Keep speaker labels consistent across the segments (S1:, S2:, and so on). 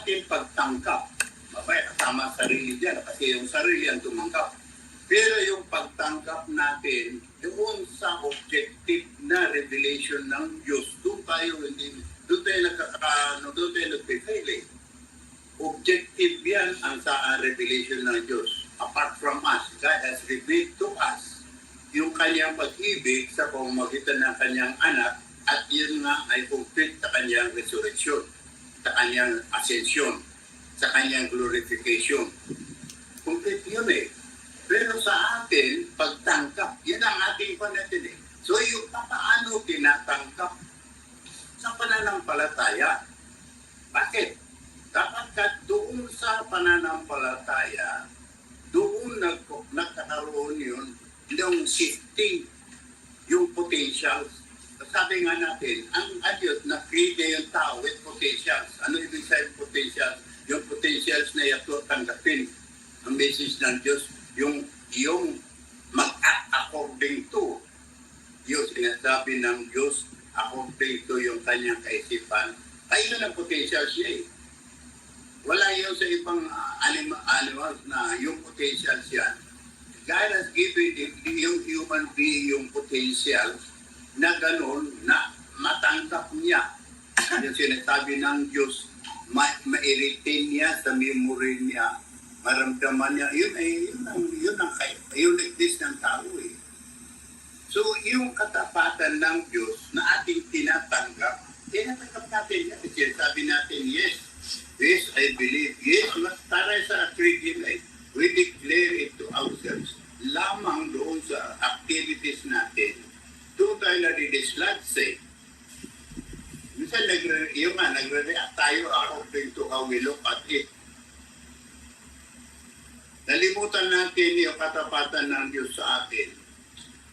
S1: ating pagtangkap. Mabay, kasama sarili dyan kasi yung sarili ang tumanggap. Pero yung pagtangkap natin, doon sa objective na revelation ng Diyos, doon tayo nagpe-fail eh. Objective yan ang sa revelation ng Diyos. Apart from us, God has revealed to us yung kanyang pag-ibig sa pamamagitan ng kanyang anak at yun nga ay complete sa kanyang resurrection, sa kanyang ascension, sa kanyang glorification. Complete yun eh. Pero sa atin, pagtangkap, yan ang ating panatin eh. So yung paano tinatangkap sa pananampalataya? Bakit? Dapat ka doon sa pananampalataya, doon nagkakaroon yun, yung shifting, yung potentials. Sabi nga natin, ang Diyos na-create yung tao with potentials. Ano ibig sabihin potentials? Yung potentials na yato tanggapin ang message ng Diyos, yung mag-act according to yung sinasabi ng Diyos according to yung kanyang kaisipan. Ay, yun ang potentials niya eh. Wala yun sa ibang animals na yung potentials yan. God has given yung human being yung potentials na gano'n na matanggap niya. Yung sinasabi ng Diyos, ma-retain niya sa memory niya, maramdaman niya, yun ang uniqueness ng tao eh. So yung katapatan ng Diyos na ating tinatanggap natin yan. Sabi natin, yes, I believe. Yes, taray sa creed life. We declare it to ourselves. Lamang doon sa activities natin. Doon tayo nadidislodge eh. Minsan nagre-react tayo according to how we look at it. Nalimutan natin yung katapatan ng Diyos sa atin.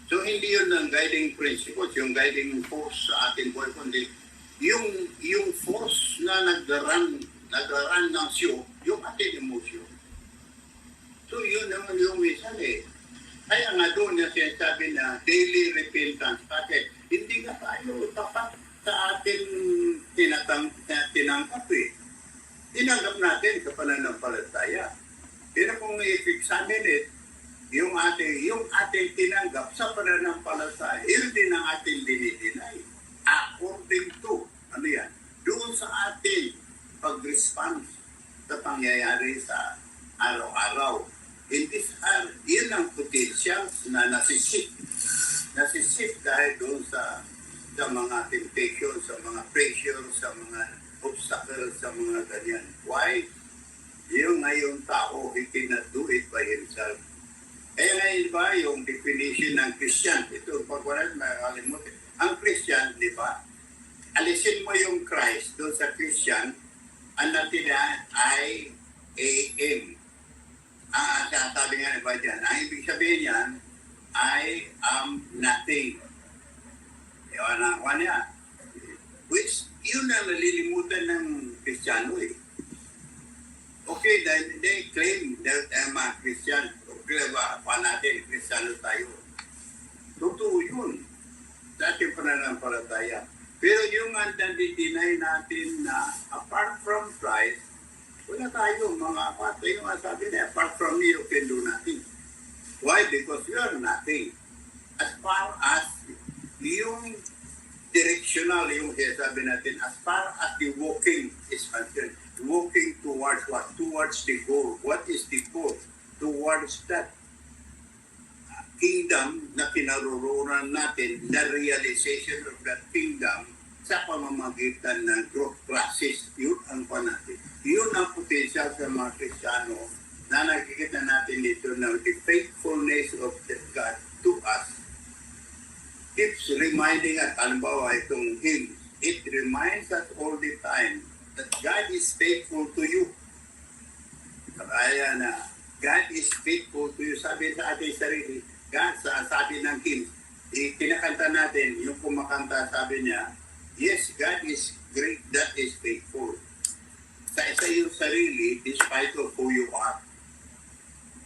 S1: So hindi yun ang guiding principles, yung guiding force sa ating buhay, kundi yung force na nagdaran ng siyo, yung ating emosyon. So yun naman yung minsan eh. Kaya nga doon na sinasabi na daily repentance. Bakit? Hindi nga tayo tapat sa ating tinangkap eh. Tinanggap natin sa pananampalataya. Pero kung i-examine it, yung ating tinanggap sa pananampalataya, yun din ang ating dinidinay. According to, ano yan? Doon sa ating pag-response sa pangyayari sa araw-araw. Yun ang potentials na nasisip. Nasisip dahil doon sa mga temptation, sa mga pressure, sa mga obstacles, sa mga ganyan. Why? Yung ngayong tao, he cannot do it by himself. Kaya ngayon ba yung definition ng Christian? Ito, pag-waran, makakalimutin. Ang Christian, di ba? Alisin mo yung Christ doon sa Christian, ang natin I-A-M. Sabi nga ba dyan, ang ibig sabihin yan, I am nothing. Which, yun ang nalilimutan ng Kristiyano eh. Okay, they claim that I'm a Christian. Okay ba, natin, Kristiyano tayo. Totoo yun. Sa ating pananampalataya. Pero yung nandidinay natin na apart from Christ, wala tayo mga kapatid. Yung sabi na, apart from me, you can do nothing. Why? Because you are nothing. As far as yung directional, yung sabi natin, as far as the walking is concerned, walking towards what? Towards the goal. What is the goal? Towards that kingdom na kinaroroonan natin, the realization of that kingdom sa pamamagitan ng growth process. Yun ang natin. Yun ang potential sa mga Kristiyano na nakikita natin dito na the faithfulness of God to us keeps reminding us, halimbawa itong hymn, it reminds us all the time that God is faithful to you. Kaya na, God is faithful to you. Sabi sa ating sarili, God, sabi ng hymn, kinakanta natin, yung kumakanta, sabi niya, yes, God is great, that is faithful. Sa iyong sarili, despite of who you are.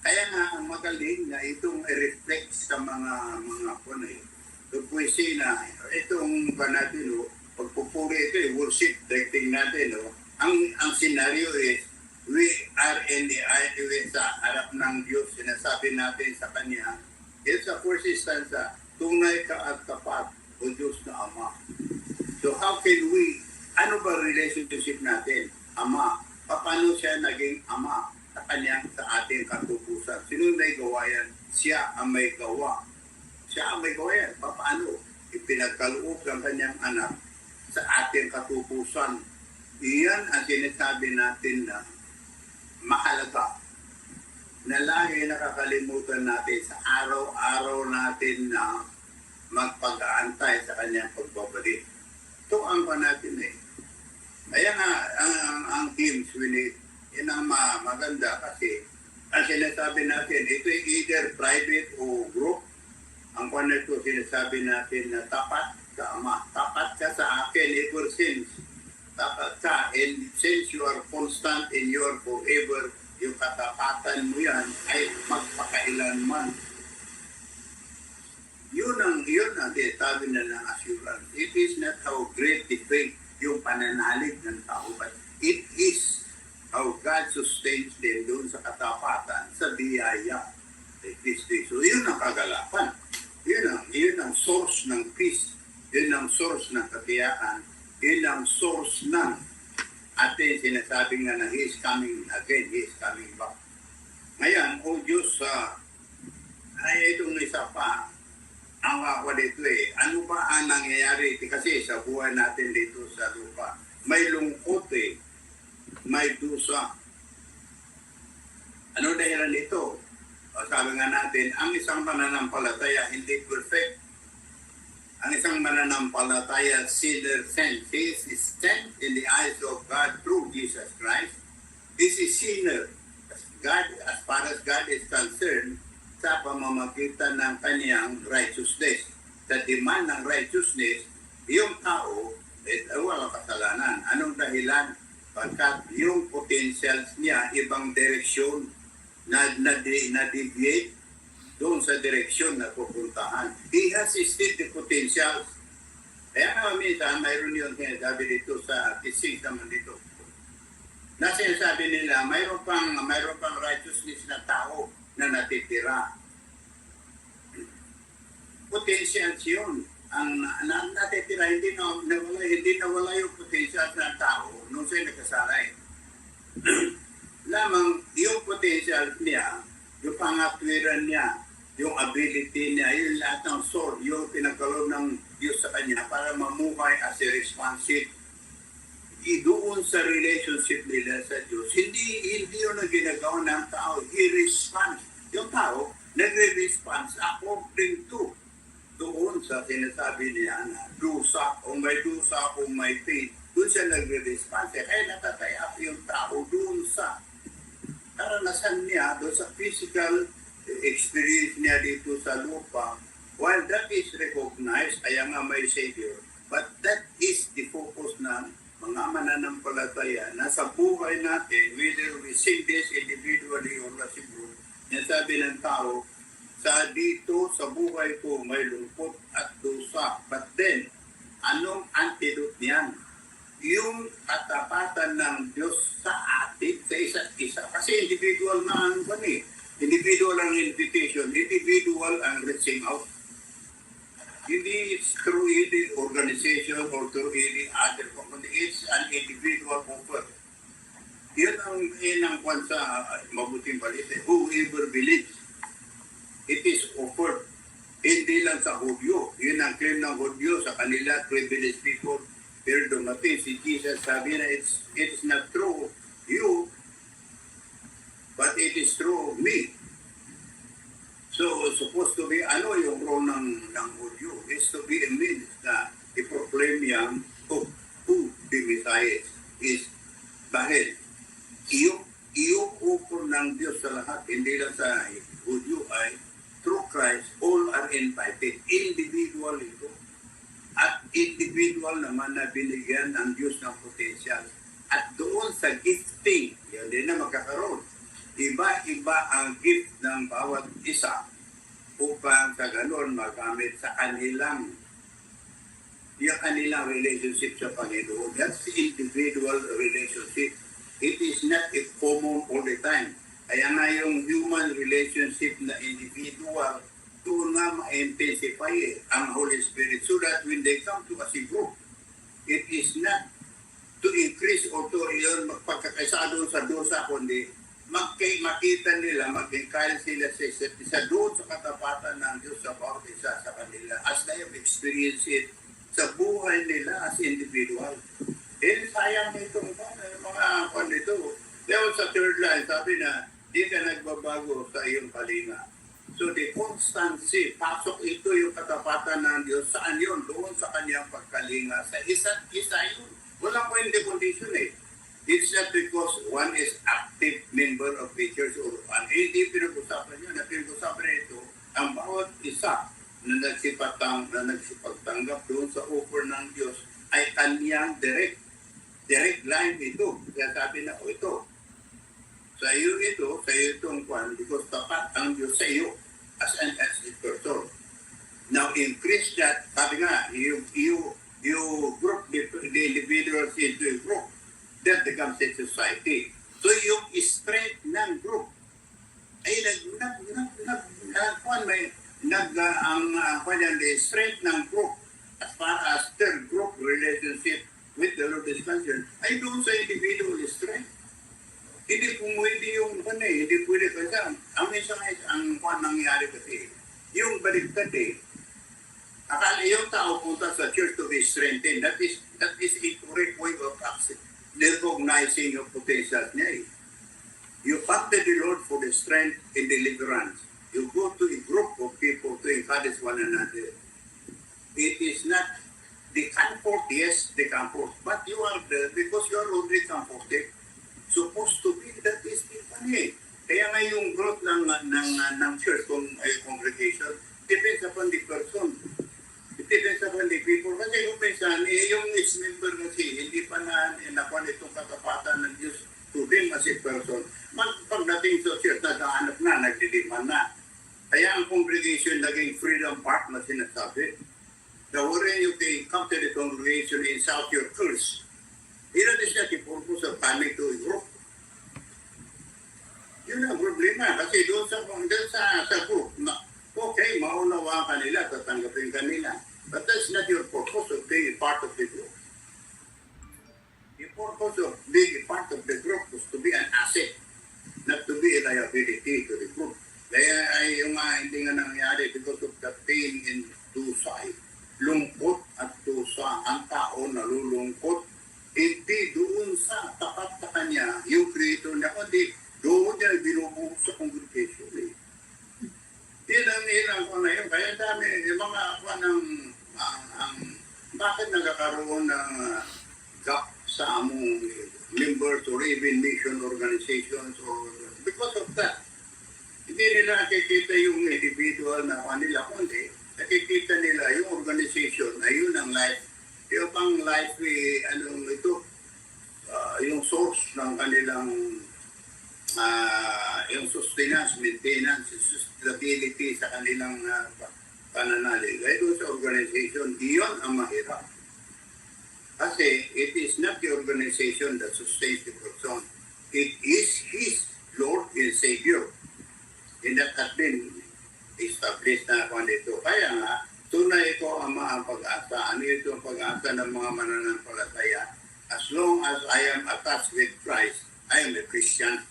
S1: Kaya nga, magaling na itong i-reflect sa mga poesy na itong natin, pagpupuri ito, worship, dating natin, ang scenario is, we are in the way sa harap ng Diyos. Sinasabi natin sa Kanya, it's a first instance, tunay ka at tapat o Diyos na Ama. So how can we, ano ba relationship natin? Ama. Paano siya naging Ama sa Kanya, sa ating katubusan? Sino may gawa yan? Siya ang may gawa. Siya ang may gawa yan. Paano? Ipinagkaloob ng Kanyang anak sa ating katubusan. Iyan ang sinasabi natin na mahalaga, na lagi nakakalimutan natin sa araw-araw natin na magpag-aantay sa Kanyang pagbabalik. Ito ang pa natin eh. Kaya nga, ang teams, yun ang maganda kasi ang sinasabi natin, ito ay either private o group. Ang pa na ito, sinasabi natin na tapat ka, Ama. Tapat ka sa akin ever since. Tapat ka, and since you are constant in your forever, yung katapatan mo yan ay magpakailanman. Yun ang tinatabi na ng assurance. It is not how great the faith, yung pananalig ng tao, but it is how God sustains them doon sa katapatan, sa biyaya. So yun ang kagalapan. Yun ang source ng peace. Yun ang source ng katiyakan. Yun ang source ng atin sinasabi nga na He is coming again, He is coming back. Ngayon, o Diyos, ay itong isa pa, ang ako dito ano ba ang nangyayari? Kasi sa buhay natin dito sa lupa, may lungkot may dusa. Ano dahilan nito? Sabi nga natin, ang isang mananampalataya hindi perfect. Ang isang mananampalataya sinner sent. He is sent in the eyes of God through Jesus Christ. This is sinner. God, as far as God is concerned, sa pamamagitan ng Kanyang righteousness. Sa demand ng righteousness, yung tao walang kasalanan. Anong dahilan? Pagkat yung potentials niya, ibang direksyon na deviate doon sa direksyon na pupuntahan. He has still the potentials. Kaya nga minsan, mayroon yun sabi dito sa tisig naman dito. Na sinasabi nila, mayroon pang righteousness na tao na natitira. Potentials yun. Ang natitira, hindi nawala yung potentials ng tao nung siya nagkasalay. Lamang yung potentials niya, yung pangatwiran niya, yung ability niya, yung lahat ng soul, yung pinagkaloob ng Diyos sa kanya para mamuhay as a responsive. Doon sa relationship nila sa Diyos, hindi yun ang ginagawa ng tao. He responds. Yung tao, nagre-response according to doon sa sinasabi niya na dusa, o may dusa, o may faith. Doon siya nagre-response. Kaya natataya yung tao doon sa karanasan niya, doon sa physical experience niya dito sa lupa. While that is recognized, kaya nga may Savior, but that is the focus ng mga mananampalataya na sa buhay natin, whether we sing this individually or as a group, nasabi ng tao, sa dito, sa buhay ko, may lungkot at dusa. But then, anong antidote niyan? Yung katapatan ng Diyos sa atin, sa isa't isa. Kasi individual na ang individual ang invitation, individual ang reaching out. Hindi it's through any organization or through any other company. It's an individual offer. Yan ang kwan sa mabuting balita. Whoever believes, it is offered. Hindi lang sa Hudyo. Yun ang claim ng Hudyo sa kanila, privileged people. Pero dumating si Jesus, sabi na it's not true you, but it is true me. So, supposed to be, yung role ng Hudyo is to be a means na i-proclaim yan who the Messiah is. Dahil, iyong offer ng Diyos sa lahat, hindi lang sa Hudyo ay through Christ, all are invited. Individual ito. At individual naman na binigyan ng Diyos ng potential. At doon sa gifting, yan din na magkakaroon. Iba-iba ang gift ng bawat isa upang sa ganon magamit sa kanilang yung kanilang relationship sa Panginoon. That's the individual relationship. It is not a common all the time. Kaya nga yung human relationship na individual, doon nga ma-intensify ang Holy Spirit so that when they come to us in group, it is not to increase or to yun magpagkakaisa doon sa dosa, kundi makita nila, mag-encourage sila sa isa't isa doon sa katapatan ng Diyos sa bawat isa sa kanila as they have experienced it sa buhay nila as individual. Sayang nitong mga kwan nito. Dahil sa third line, sabi na, di ka nagbabago sa iyong kalinga. So the constancy, pasok ito yung katapatan ng Diyos. Saan yun? Doon sa kanyang pagkalinga. Sa isa't isa yun. Walang pwede condition eh. It's not because one is active member of the church or hindi pinag-usapan yun. Pinag-usapan ito, ang bawat isa na nagsipagtanggap doon sa offer ng Diyos ay kanyang direct line ito. Kaya sabi na, ito, sa iyo itong kwan, because tapat ang Diyos sa iyo as a person. Now, increase that, sabi nga, you group the individuals into a group, that becomes a society. So, yung strength ng group, ay the strength ng group as far as their group relationship with the Lord is concerned, ay doon sa individual strength. Hindi pumwede yung hindi pwede kasi ang isang nangyari kasi, yung baliktad akala yung tao punta sa church to be strengthened, that is a correct way of recognizing your potential niya You come to the Lord for the strength and deliverance. You go to a group of people to encourage one another. It is not the comfort, yes, the comfort, but you are there because you are already comforted. Supposed to be that is different. Kaya nga yung growth ng church congregation depends upon the person. It depends upon the people. Kasi kung minsan, yung ex-member kasi hindi pa nakuha itong katapatan ng Diyos to them as a person. Pagdating sa church, naghahanap na, nagdidiman na. Kaya ang congregation naging freedom park na sinasabi. The way you can come to the congregation and shout your curse. That is not the purpose of coming to a group. Yun ang problema. Kasi doon sa group, okay, maunawaan ka nila, tatanggapin ka nila. But that's not your purpose of being part of the group. The purpose of being a part of the group was to be an asset, not to be a liability to the group. Kaya ay yung hindi nga nangyari because of the pain and tusa. Lungkot at tusa. Ang tao nalulungkot. Hindi doon sa tapat sa kanya, yung creator niya, kundi doon niya binubuhos sa congregation. Ilang ko na yun. Kaya dami, yung mga bakit nagkakaroon ng gap sa among members or even mission organizations or because of that. Hindi nila nakikita yung individual na kanila, kundi nakikita nila yung organization na yun ang life. Yung pang life, yung source ng kanilang yung sustenance, maintenance, stability sa kanilang pananalig. Kaya doon sa organization, iyon ang mahirap. Kasi it is not the organization that sustains the person. It is His Lord and Savior. And that has been established na kung ito. Kaya nga, tunay ito ang mga pag-asa. Ano ito ang pag-asa ng mga mananampalataya? As long as I am attached with Christ, I am a Christian.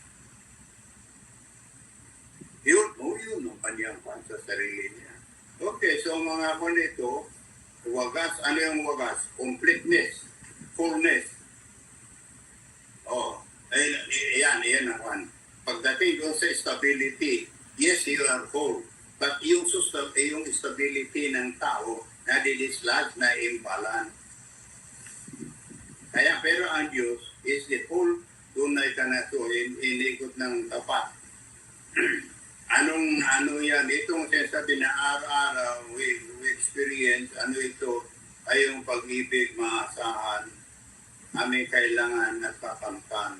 S1: Yun ang kanyang kwan sa sarili niya. Okay, so mga kwan ito, wagas, ano yung wagas? Completeness, fullness. Yan ang kwan. Pagdating doon sa stability, yes, you are whole. But yung stability ng tao, nadidislodge na imbalance. Kaya pero ang Diyos is the whole tunay ka na ito, inikot ng tapat. Ano yan? Itong sinasabi na araw-araw we experience, ano ito ay yung pag-ibig, maasahan, aming kailangan at kakamtan.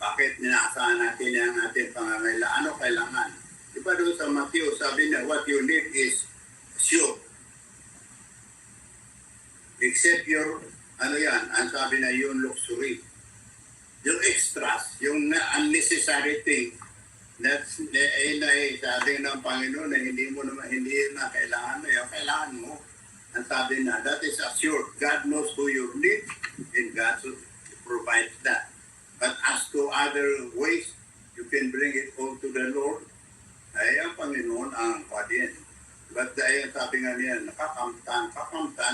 S1: Bakit ninaasahan natin ang ating pangangailangan? Ano kailangan? Diba doon sa Matthew, sabi na what you need is sure. except your, ano yan, ang sabi na yung luxury. Yung extras, yung unnecessary thing, that's, sabi ng Panginoon na hindi mo naman, hindi na kailangan mo, yung kailangan mo. Ang sabi na, that is assured. God knows who you need, and God provides that. But as to other ways, you can bring it all to the Lord, ay ang Panginoon ang padin. But dahil sabi nga niya, kakamtan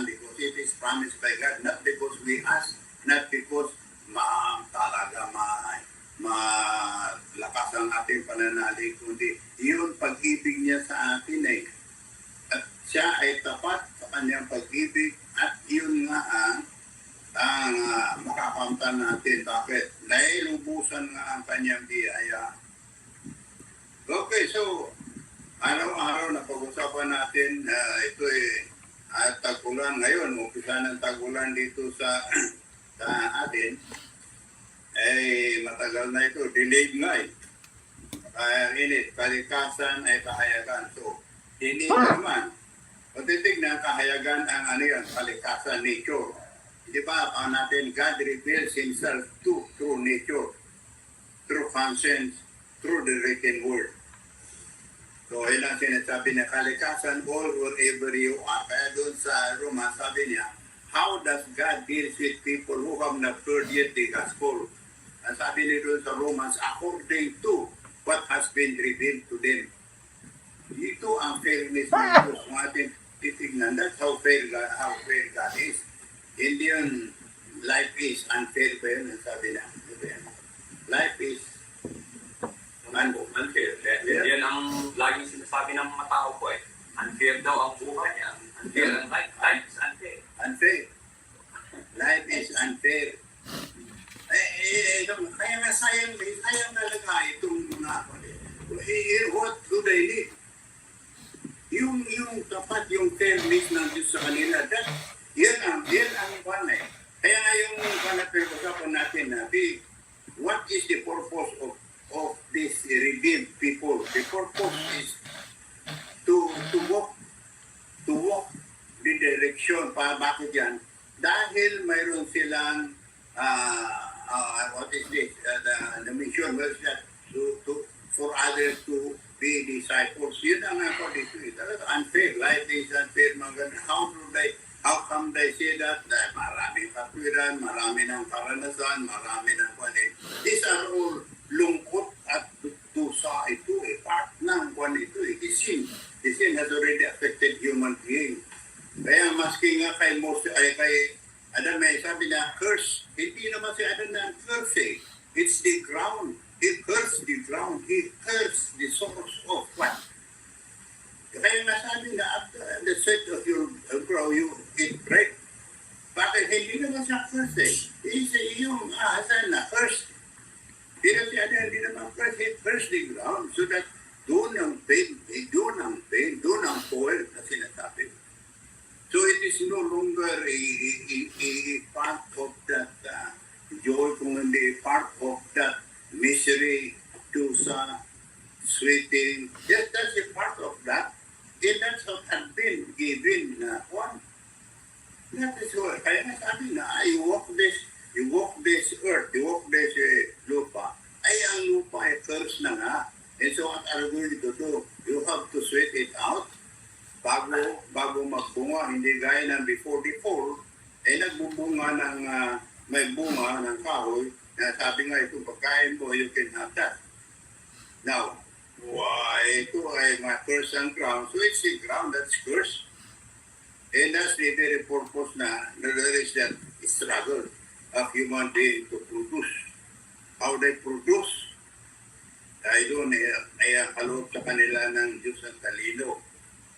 S1: because it is promised by God, not because we ask, not because talaga malakas ang ating pananalig, kundi yun pag-ibig niya sa atin eh. At siya ay tapat sa kanyang pag-ibig at yun nga ang makakamtan natin. Bakit? Dahil ubusan nga ang kanyang biyaya. Okay, so araw-araw na pag-usapan natin, ito tag-ulan ngayon, umpisa ng tag-ulan dito sa atin, matagal na ito, delayed nga init, kalikasan ay kahayagan. So, hindi naman, patitignan kahayagan ang kalikasan, nature. Di ba, natin, God reveals Himself through nature, through conscience, through the written word. So, yun ang sinasabi na kalikasan all wherever you are. Kaya doon sa Roma, sabi niya, how does God deal with people who have not heard yet the gospel? Ang sabi niya doon sa Romans, according to what has been revealed to them. Ito ang fairness ng Diyos ng ating titignan. That's how fair God is. Hindi yun, life is unfair ba yun? Ang sabi na. Life is
S2: unfair. Yan ang laging sinasabi ng mga tao ko eh. Unfair daw ang buhay. Unfair ang life. Life is unfair.
S1: Unfair. Life is unfair. Kaya nga sayang talaga itong mga what do they need? Yung tapat, yung fairness ng Diyos sa kanila, yan ang one eh. Kaya nga yung panapag-usapan natin na, what is the purpose of this redeemed people? The purpose is to walk the direction. Bakit yan? Dahil mayroon silang what is this? The mission was that for others to be disciples. Yun ang ako dito. Talaga unfair. Life is unfair. How come they say that? Dahil maraming katwiran, marami ng karanasan, marami ng kwanin. These are all lungkot at tusa ito part ng kwan ito The sin has already affected human being. Kaya maski nga kay Adam ay sabi na curse. Hindi naman si Adam na curse eh. It's the ground. He cursed the ground. He cursed the source of what? Kaya nasabi na after the sweat of your brow, you eat bread. Bakit hindi naman siya curse eh? Yung ahasan na curse. Pero si Adam hindi naman curse. He cursed the ground so that doon ang pain, doon ang toil na sinasabi. So it is no longer a part of that joy, kung hindi part of that misery, tusa, sweating. Yes, that's a part of that. And that's what has been given one. That is what, kaya sabi na, you walk this earth, you walk this lupa, ay ang lupa ay curse na nga. And so what are you going to do? You have to sweat it out. Bago magbunga, hindi gaya ng before, nagbubunga ng, may bunga ng kahoy, na sabi nga ito, pagkain mo, you can have that. Now, ito ay mga curse ang ground, so it's the ground that's cursed. And that's the very purpose na there is that struggle of human being to produce. How they produce, ay doon ay kaloob sa kanila ng Diyos ang talino.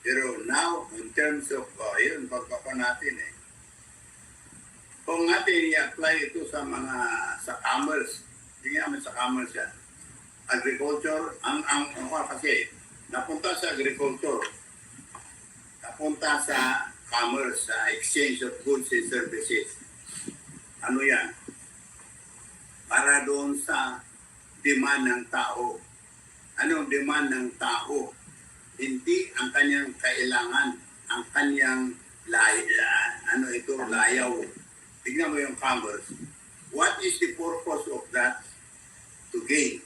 S1: Pero now, in terms of, yun, pagkaka natin kung natin i-apply ito sa commerce, hindi naman sa commerce yan. Agriculture, kasi, napunta sa agriculture, napunta sa commerce, sa exchange of goods and services. Ano yan? Para doon sa demand ng tao. Anong demand ng tao? Hindi ang kanyang kailangan, ang kanyang ano ito, layaw. Tignan mo yung commerce. What is the purpose of that? To gain.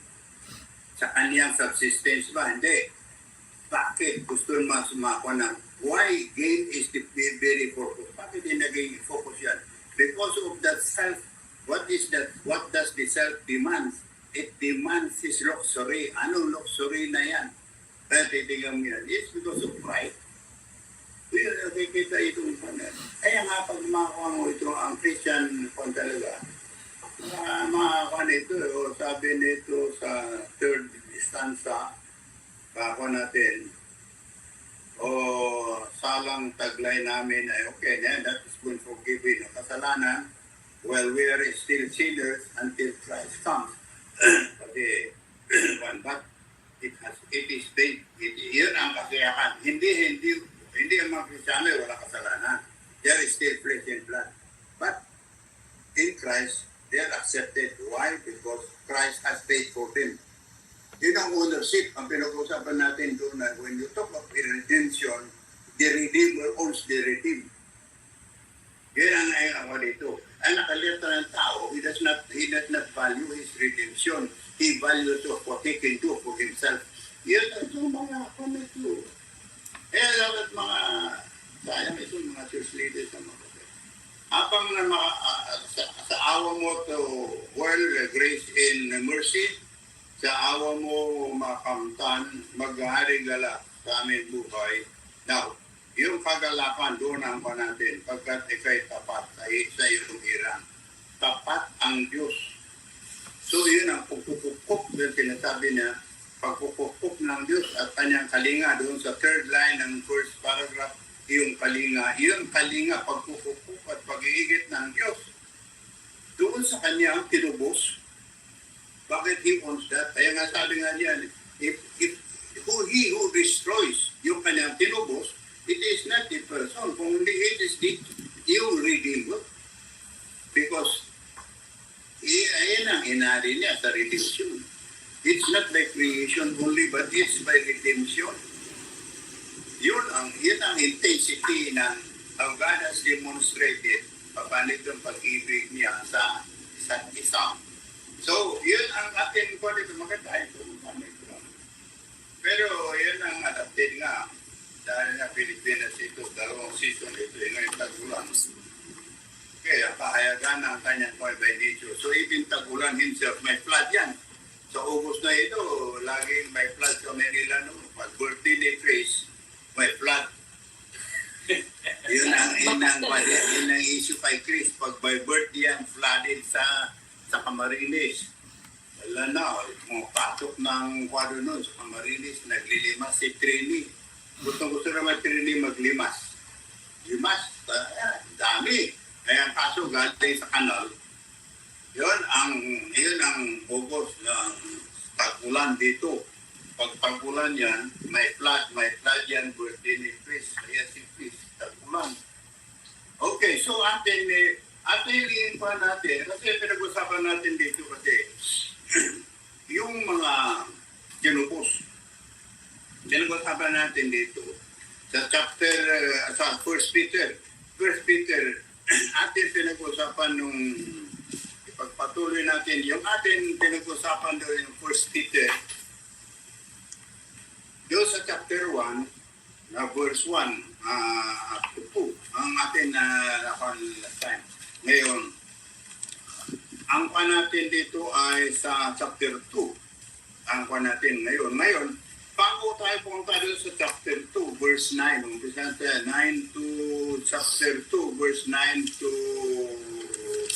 S1: Sa kaniyang subsistence ba? Hindi. Bakit gusto naman sumako ng why gain is the very purpose? Bakit yung naging focus yan? Because of that self, what is that? What does the self demand? It demands his luxury. Anong luxury na yan? Kaya titignan mo yan. It's because of pride. Well, nakikita itong panel. Kaya nga pag makakuha mo ito, ang Christian kung talaga, makakuha nito, o sabi nito sa third stanza, bako natin, o salang taglay namin ay okay na, that is been forgiven ng kasalanan while we are still sinners until Christ comes. Kasi, but it is faith. Yun ang kasiyakan. Hindi ang mga Kristiyano ay wala kasalanan. They are still flesh and blood. But in Christ, they are accepted. Why? Because Christ has paid for them. Yun ang ownership, ang pinag-usapan natin doon na when you talk of redemption, the Redeemer owns the redeemed. Yun ang ako dito. Ang nakalita ng tao, he does not value his redemption. He values of what he can do for himself. Yun ang mga komento. Kaya dapat mga, sayang ito mga church leaders na mga habang na sa awa mo to world, grace and mercy, sa awa mo makamtan, maghahari galak sa aming buhay. Now, yung kagalakan doon ang pa natin, pagkat ikay tapat sa iyong hirang. Tapat ang Diyos. So yun ang pagpupukpuk, yung sinasabi niya, pagpupukpuk ng Diyos at kanyang kalinga doon sa third line ng first paragraph, yung kalinga, pagpupukpuk at pag-iigit ng Diyos. Doon sa kanyang tinubos, bakit he owns that? Kaya nga sabi nga niyan, if he who destroys yung kanyang tinubos, it is not the person, kundi it is yung redeemer. Because ayan ang inari niya sa redemption. It's not by creation only, but it's by redemption. Yun ang intensity ng how God has demonstrated papalit ang pag-ibig niya sa isa't isa. So, yun ang atin ko dito. Maganda ito. Pero yun ang adapted nga. Dahil na Pilipinas ito, 2 season ito, ngayon tagulan. Kaya pahayagan ang kanyang by nature. So, even tagulan himself, may flood yan. Sa August na ito, laging may flood sa Manila. No? Pag birthday ni Trace, may flood. Yun ang issue kay Chris. Pag by birthday yan, flooded sa Camarines. Wala na, mga patok ng kwado nun sa Camarines, naglilimas si Trini. Gusto naman Trini maglimas. Limas, dami. Kaya ang kaso galing sa kanal, yun ang bugos ng tagulan dito. Pag tagulan yan, may flood yan, birthday ni Chris. Kaya si Chris, tagulan. Okay, so atin iliin pa natin, kasi pinag-usapan natin dito kasi yung mga kinupos. Pinag-usapan natin dito sa chapter, sa 1 Peter. 1 Peter, atin pinag-usapan nung ipagpatuloy natin. Yung atin pinag-usapan doon yung 1 Peter. Doon sa chapter 1, na verse 1 up to 2, ang atin na last time. Ngayon, ang pa natin dito ay sa chapter 2. Ang pa natin ngayon. Ngayon, bago tayo pumunta doon sa chapter 2, verse 9. Umpisa sa 9 to chapter 2, verse 9 to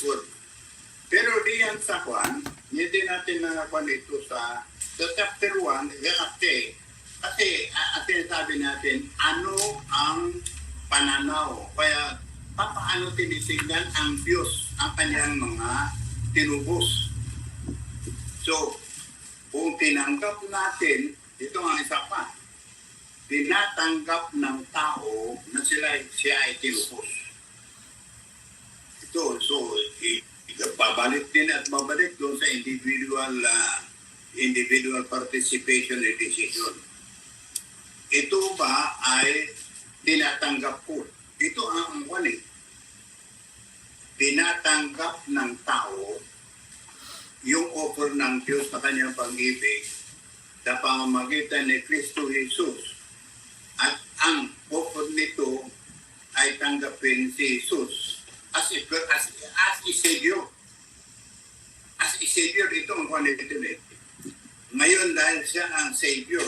S1: 12. Pero diyan sa kwan, hindi natin nakakuan dito sa chapter 1, kasi atin sabi natin, ano ang pananaw. Kaya, paano tinitignan ang Diyos ang kanyang mga tinubos. So, kung tinanggap natin, ito ang isa pa, tinatanggap ng tao na siya ay tinubos. Ito, so, babalik din at babalik doon sa individual participation and decision. Ito ba ay tinatanggap ko? Ito ang tinatanggap ng tao yung offer ng Diyos sa kanyang pag-ibig sa pamamagitan ni Kristo Jesus. At ang offer nito ay tanggapin si Jesus as a Savior. As a Savior, ito ang quality. Ngayon dahil siya ang Savior,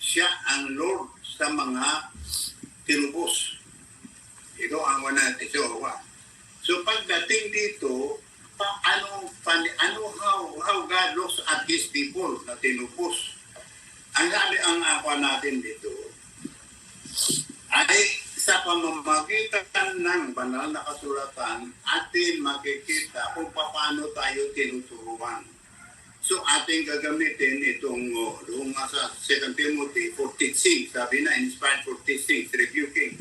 S1: siya ang Lord sa mga tinubos. Ito ang 190. So pagdating dito, how God looks at His people na tinubos. Ang sabi ang natin dito ay sa pamamagitan ng banal na kasulatan, atin makikita kung paano tayo tinuturuan. So ating gagamitin itong doon nga sa 2 Timothy 4:6, sabi na inspired 4:6, rebuking.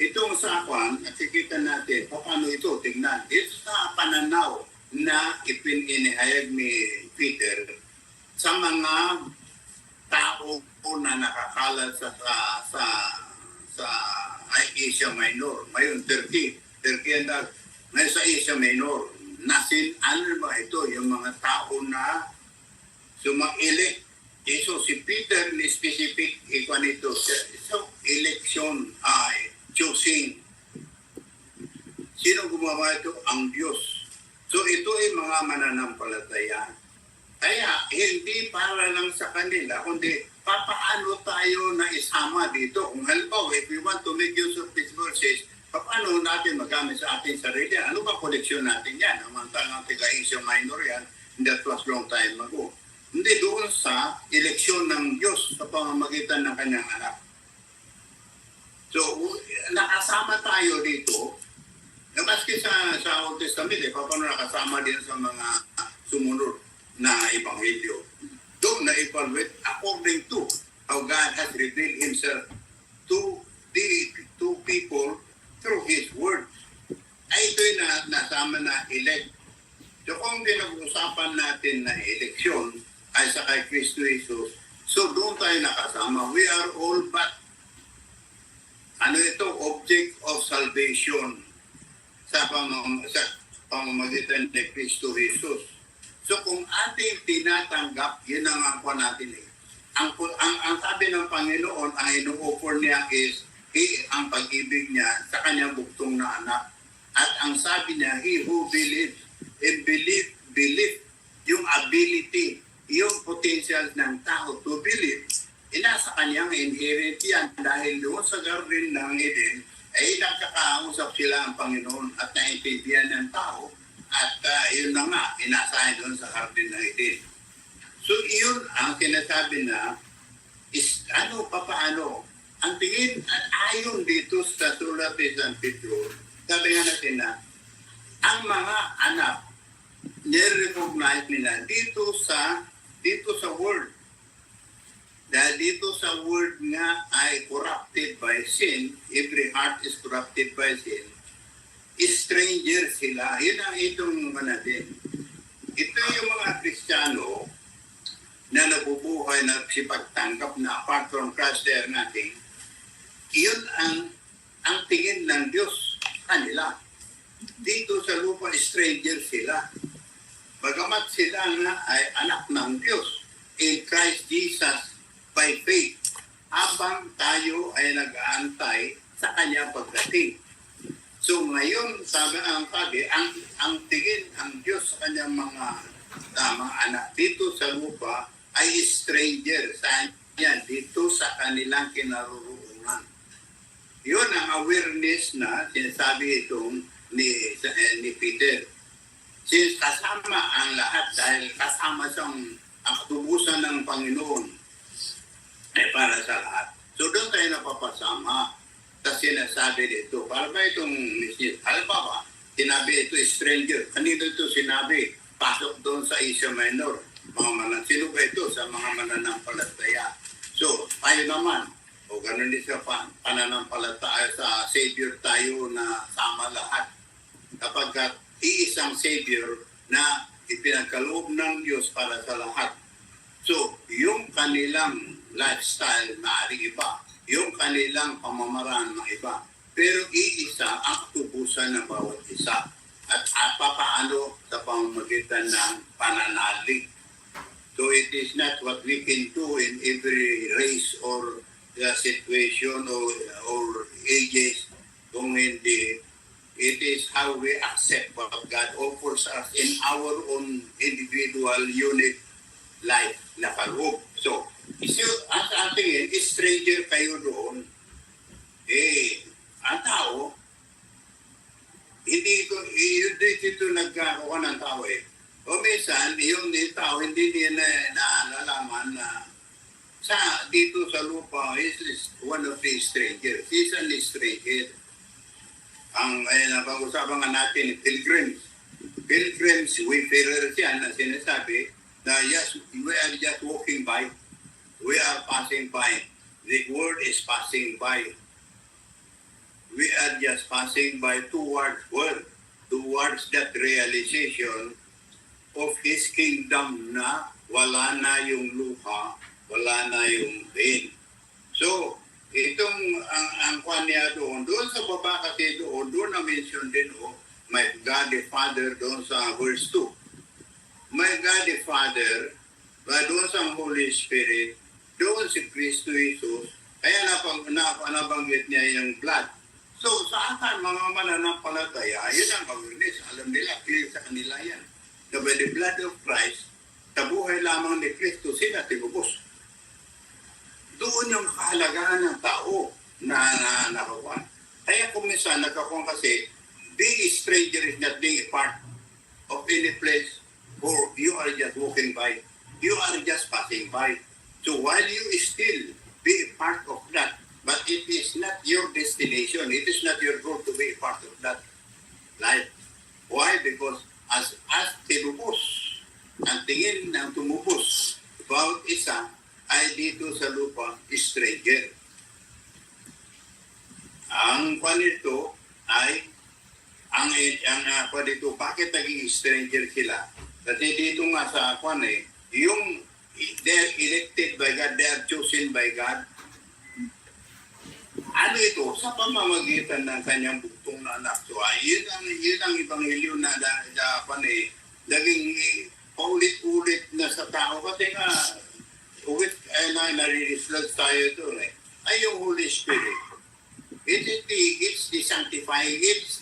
S1: Itong sa nakikita natin paano ito tingnan. Ito sa pananaw na ipinihayag ni Peter sa mga tao na nakakalat sa Asia Minor. Ngayon, Turkey and ngayon sa Asia Minor. Ano ba ito? Yung mga tao na sumailit. So, si Peter ni specific ikon ito. So, election ay choosing. Sino gumawa ito? Ang Diyos. So, ito ay mga mananampalataya. Kaya, hindi para lang sa kanila, kundi paano tayo na isama dito? Kung halimbawa, if we want to make use of these verses, paano natin magamit sa ating sarili? Ano ba koleksyon natin yan? Ang mga taga-Asia Minor yan, that was long time ago. Hindi doon sa eleksyon ng Diyos sa pamamagitan ng kanyang anak. So, nakasama tayo dito, na maski sa Old Testament, paano nakasama din sa mga sumunod na ebanghelyo. Doon na-evaluate according to how God has revealed Himself to people through His Word. Ay ito'y nasama na elect. So kung pinag-usapan natin na eleksyon ay sa kay Kristo Jesus, so doon tayo nakasama. We are all but object of salvation sa pamamagitan ni Kristo Jesus. So kung ating tinatanggap, yun ang ako natin eh. Ang sabi ng Panginoon, ang ino-offer niya is ang pag-ibig niya sa kanyang buktong na anak. At ang sabi niya, he who believes, and believe, yung ability, yung potential ng tao to believe, nasa kanyang inherent yan dahil doon sa garden ng Eden, ay nagkakausap sila ang Panginoon at naintindihan ng tao. At yun na nga, inasahin doon sa Garden ng Eden. So yun ang sinasabi na, is paano? Ang tingin, at ayon dito sa sulat ni San Pedro, sabi nga natin na, ang mga anak, nire-recognize nila dito sa word. Dahil dito sa word nga ay corrupted by sin, every heart is corrupted by sin, stranger sila. Yun ang itong natin. Ito yung mga Kristiyano na nabubuhay na sipagtanggap na apart from Christ they are nothing. Yun ang tingin ng Diyos kanila. Dito sa lupa, stranger sila. Bagamat sila nga ay anak ng Diyos in Christ Jesus by faith, habang tayo ay nag-aantay sa kanyang pagdating. So ngayon, ang tingin ang Diyos sa kanyang mga anak dito sa lupa ay stranger sa yan dito sa kanilang kinaroroonan. Yun ang awareness na sinasabi itong ni Peter. Since kasama ang lahat dahil kasama siyang ang katubusan ng Panginoon ay para sa lahat. So doon tayo napapasama. Tapos sinasabi dito, para ba itong misnis? Halimbawa, sinabi ito stranger. Kanino ito sinabi? Pasok doon sa Asia Minor. Sino ba ito? Sa mga mananampalataya. So, tayo naman, o ganun din sa pananampalataya sa Savior tayo na sama lahat. Kapag iisang Savior na ipinagkaloob ng Diyos para sa lahat. So, yung kanilang lifestyle maaari iba. Yung kanilang pamamaraan na iba. Pero iisa ang tubusan ng bawat isa. at papaano sa pamamagitan ng pananalig. So it is not what we can do in every race or situation or ages, kung hindi, it is how we accept what God offers us in our own individual, unique life na kaloob. So, at ang tingin, stranger kayo doon, ang tao, hindi ito nagkakawa ng tao eh. O minsan, yung tao, hindi niya naalalaman na dito sa lupa, is one of the strangers. He's an stranger. Ang napag-usapan nga natin, pilgrims. Pilgrims, wayfarers yan na sinasabi na yes, we are just walking by. We are passing by. The world is passing by. We are just passing by towards that realization of His kingdom na wala na yung luha, wala na yung pain. So, itong ang kwan niya doon sa baba kasi doon na-mention din, my God the Father doon sa verse 2. My God the Father, doon sa Holy Spirit, doon si Kristo Jesus, kaya nabanggit niya yung blood. So, sa atin, mga mananampalataya, yun ang awareness. Alam nila, clear sa kanila yan. Na by the blood of Christ, sa buhay lamang ni Kristo, sila tinubos. Doon yung kahalagahan ng tao na nakakuha. Kaya kung minsan nagkakuha kasi, being a stranger is not being a part of any place or you are just walking by. You are just passing by. So while you still be a part of that, but it is not your destination. It is not your goal to be a part of that life. Why? Because as tinubos, ang tingin ng tumubos, bawat isa ay dito sa lupa, stranger. Ang panito ay, panito, bakit naging stranger sila? Kasi dito nga sa yung they are elected by God, they are chosen by God. Ano ito? Sa pamamagitan ng kanyang buktong na anak. So, yun ang ibanghilyo na naging paulit-ulit na sa tao. Kasi nga, nare-reflect tayo doon ay yung Holy Spirit. It's the sanctifying, it's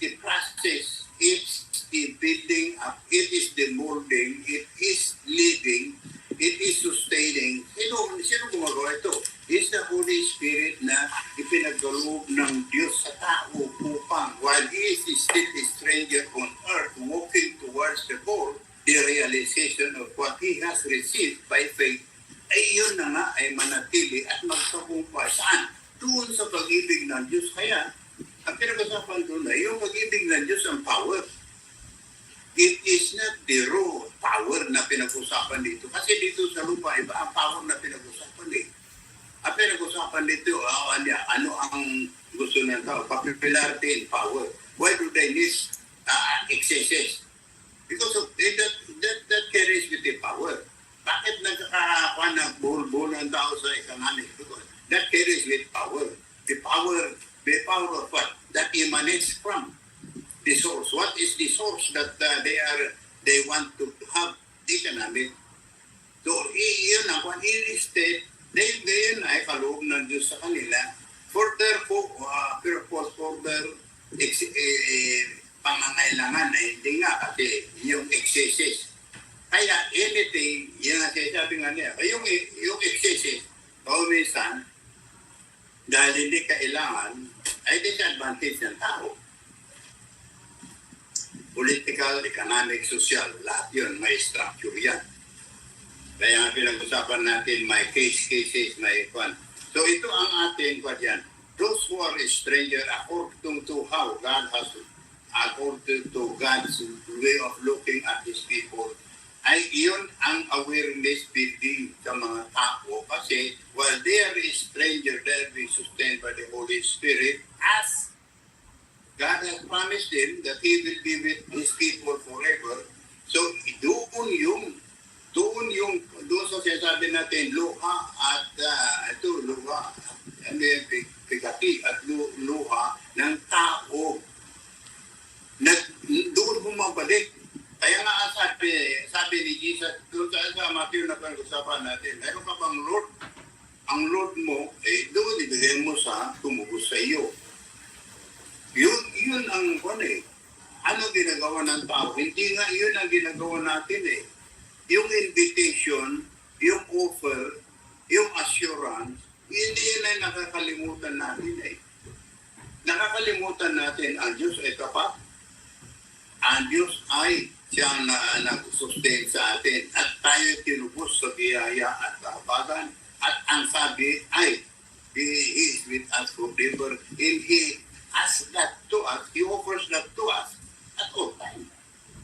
S1: the process, it's the building up, it is the molding, it is living, it is sustaining. Sino gumagawa ito? It's the Holy Spirit na ipinagkaloob ng Diyos sa tao upang while He is still a stranger on earth walking towards the goal, the realization of what He has received by faith, ay yun na nga ay manatili at magtagumpay. Saan? Doon sa pag-ibig ng Diyos. Kaya, ang pinag-usapan doon ay yung pag-ibig ng Diyos ang power. It is not the raw power na pinag-usapan dito. Kasi dito sa lupa, iba ang power na pinag-usapan dito. Ang pinag-usapan dito, ano ang gusto ng tao? Popularity and power. Why do they need excesses? Because of that carries with the power. Bakit nagkakakuha ng buhol-buhol ng tao sa economic? Because that carries with power. The power of what? That emanates from the source. What is the source that they want to have economic? So, yun ang kung in-state, yun ay kaloob ng Diyos sa kanila for their pangangailangan na hindi nga kasi yung excesses. Kaya anything, yung sabi nga niya, yung excesses, minsan, dahil hindi kailangan, ay disadvantage ng tao. Political, economic, social, lahat yun, may structure yan. Kaya nga pinag-usapan natin, may cases, may fun. So ito ang ating yan. Those who are a stranger, according to how God has, according to God's way of looking at His people, ay iyon ang awareness building sa mga tao. Kasi while they are a stranger, they are being sustained by the Holy Spirit as God has promised them that He will be with His people forever. So doon sa sinasabi natin, luha at luha, pigati at luha ng tao sabi ni Jesus, doon sa Matthew na pag-usapan natin, meron ka bang Lord? Ang Lord mo, doon ibigay mo sa tumubos sa iyo. Yun ang ano ginagawa ng tao? Hindi nga yun ang ginagawa natin eh. Yung invitation, yung offer, yung assurance, hindi yun ay nakakalimutan natin eh. Nakakalimutan natin ang Diyos ay tapat. Ang Diyos ay siyang nag-sustain sa atin at tayo tinubos sa biyaya at kahabagan. At ang sabi ay, He is with us forever and He asks that to us, He offers that to us at all time.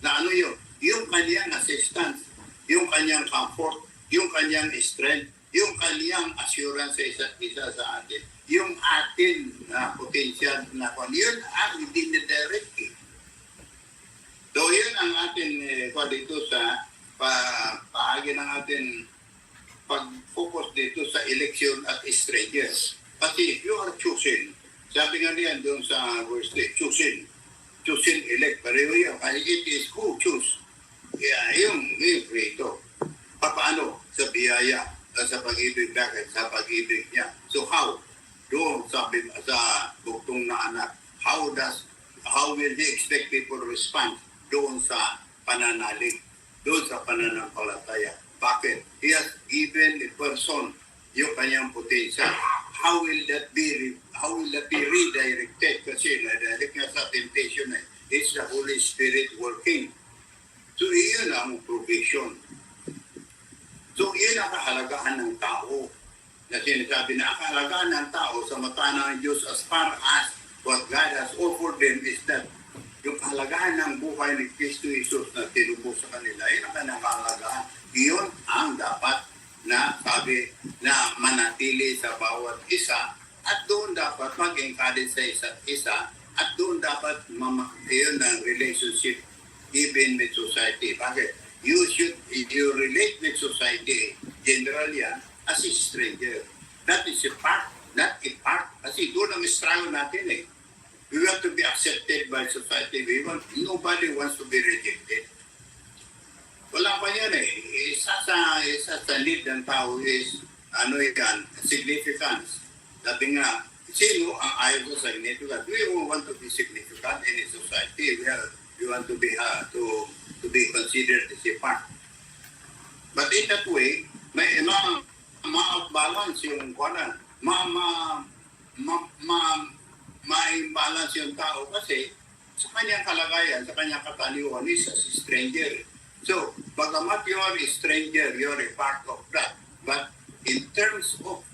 S1: Na ano yun? Yung kanyang assistance, yung kanyang comfort, yung kanyang strength, yung kanyang assurance sa isa't isa sa atin, yung atin na potential na yun ang dinidirect eh. So yun ang atin dito sa paagi ng atin pag-focus dito sa election at strangers. Kasi if you are chosen, sabi nga niyan doon sa verse 3, chosen, elect, pareho yan. Kasi it is who choose. Yung creator. Paano? Sa biyaya, sa pag-ibig bakit? Sa pag-ibig niya. So how? Doon sa buktong na anak, how will he expect people to respond? Doon sa pananalig, doon sa pananampalataya. Bakit? He has given the person yung kanyang potential. How will that be redirected? Kasi na-direct nga sa temptation eh. It's the Holy Spirit working. So iyon ang provision. So iyon ang kahalagahan ng tao. Na sinasabi na ang kahalagahan ng tao sa mata ng Diyos as far as what God has offered them is that yung kahalagahan ng buhay ni Kristo Jesus na tinubos sa kanila, yun ang kanyang kahalagahan. Iyon ang dapat na sabi na manatili sa bawat isa at doon dapat mag-encourage sa isa't isa at doon dapat iyon ang relationship even with society. Bakit? If you relate with society, general yan, as a stranger. That is a part, not a part. Kasi doon ang struggle natin eh. We want to be accepted by society. Nobody wants to be rejected. Wala pa yan eh. Isa sa need ng tao is, significance. Sabi nga, sino ang ayaw sa significance? We want to be significant in a society. We want to be considered as a part. But in that way, may ma-balance yung kuwanan. Ma-balance yung tao kasi sa kanyang kalagayan, sa kanyang kataliwan is as a stranger. So, bagamat you are a stranger, you are a part of that. But in terms of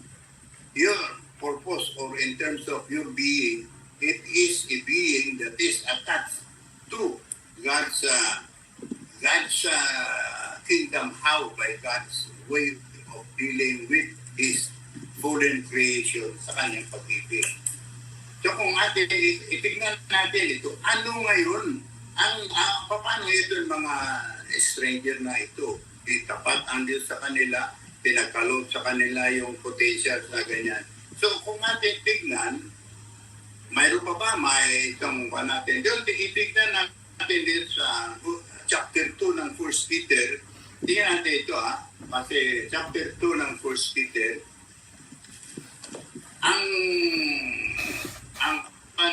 S1: your purpose or in terms of your being, it is a being that is attached to God's kingdom. How? By God's way of dealing with His fallen creation sa kanyang pag-ibig. So kung itignan natin ito, ano ngayon paano ito yung mga stranger na ito? Tapat ang Diyos sa kanila, pinagkaloob sa kanila yung potential na ganyan. So kung natin tignan, mayroon pa ba? May itong natin. Doon, itignan natin dito sa chapter 2 ng 1 Peter. Tingnan natin ito kasi chapter 2 ng 1 Peter, ang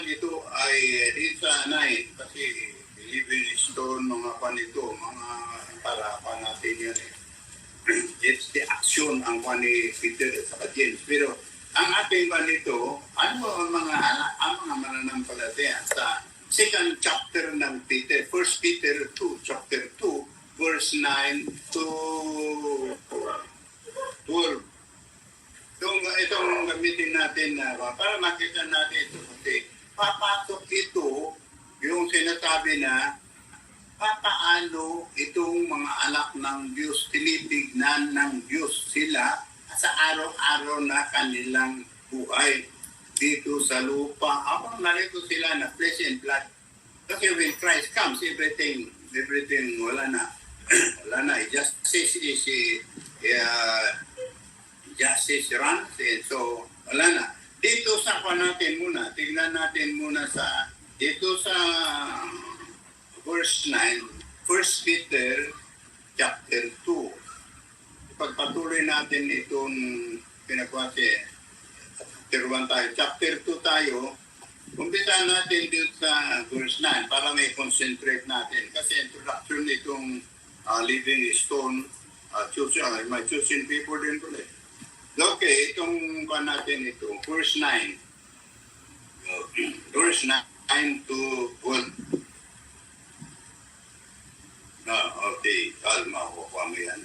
S1: ito ay dito sa 9 kasi living stone, mga panito, mga parapan natin yan eh. It's the action ang ni Peter at saka James. Pero ang ating panito, ano ang mga mananampalataya sa second chapter ng Peter, 1 Peter 2, chapter 2, verse 9 to 12. Itong gamitin natin para makita natin ito kasi papasok ito yung sinasabi na papaano itong mga anak ng Diyos tinitignan ng Diyos sila sa araw-araw na kanilang buhay dito sa lupa. Habang narito sila na flesh and blood. Kasi when Christ comes, everything wala na. Wala na. Justice runs and so wala na. Dito sa natin muna, tignan natin muna dito sa verse 9, 1 Peter chapter 2. Pagpatuloy natin itong pinagwasi. Chapter 1 tayo. Chapter 2 tayo. Umpisa natin dito sa verse 9 para may concentrate natin. Kasi introduction itong living stone, my chosen people din tuloy. Okay, itong natin ito, verse 9. Verse 9 to 1. Okay, kalma, kukuha mo yan.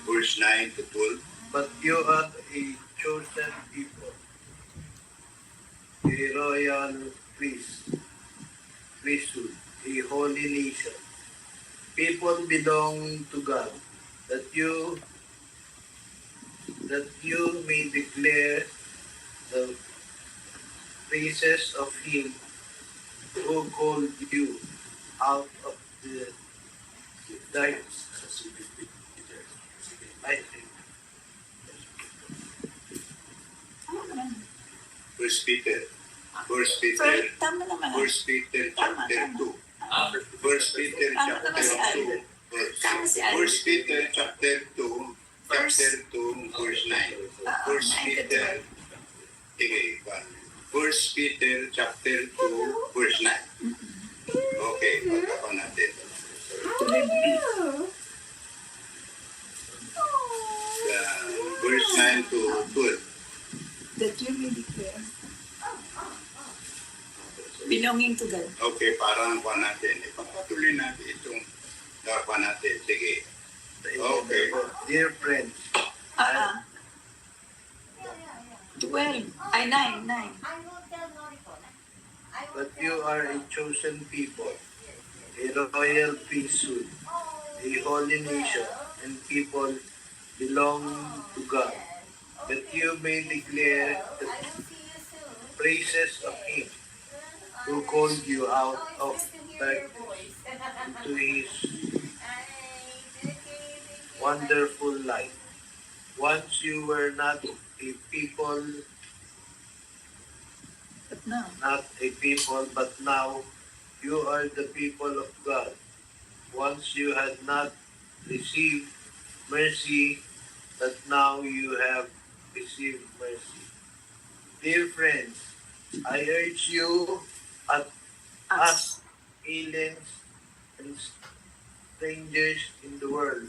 S1: Verse 9 to 12.
S3: But you are a chosen people, a royal priesthood, a holy nation. People belong to God, that you may declare the praises of Him who called you out of the darkness. I think.
S1: First Peter.
S4: Tama naman.
S1: First Peter
S4: Tama,
S1: chapter
S4: tama.
S1: 2. First Peter
S4: Tama
S1: chapter
S4: naman si Alden.
S1: 2.
S4: Tama si Alden.
S1: First Peter chapter 2. Chapter 2 verse 9. First
S4: 9 to
S1: Peter. Sige, First Peter chapter 2 verse 9. Okay, pagkapa natin.
S4: Tuloy mo.
S1: Verse 9 to 12.
S4: That you may declare. Belonging to God.
S1: Okay, parang pa natin. Ipapatuloy natin itong pa natin. Sige. Okay.
S3: Dear friends,
S4: 12. Ay, 9.
S3: but you are a chosen people, a royal priesthood, a holy nation, and people belong to God, that you may declare the praises of Him who called you out of darkness into His wonderful light. Once you were not a people, but now you are the people of God. Once you had not received mercy, but now you have received mercy. Dear friends, I urge you as aliens and strangers in the world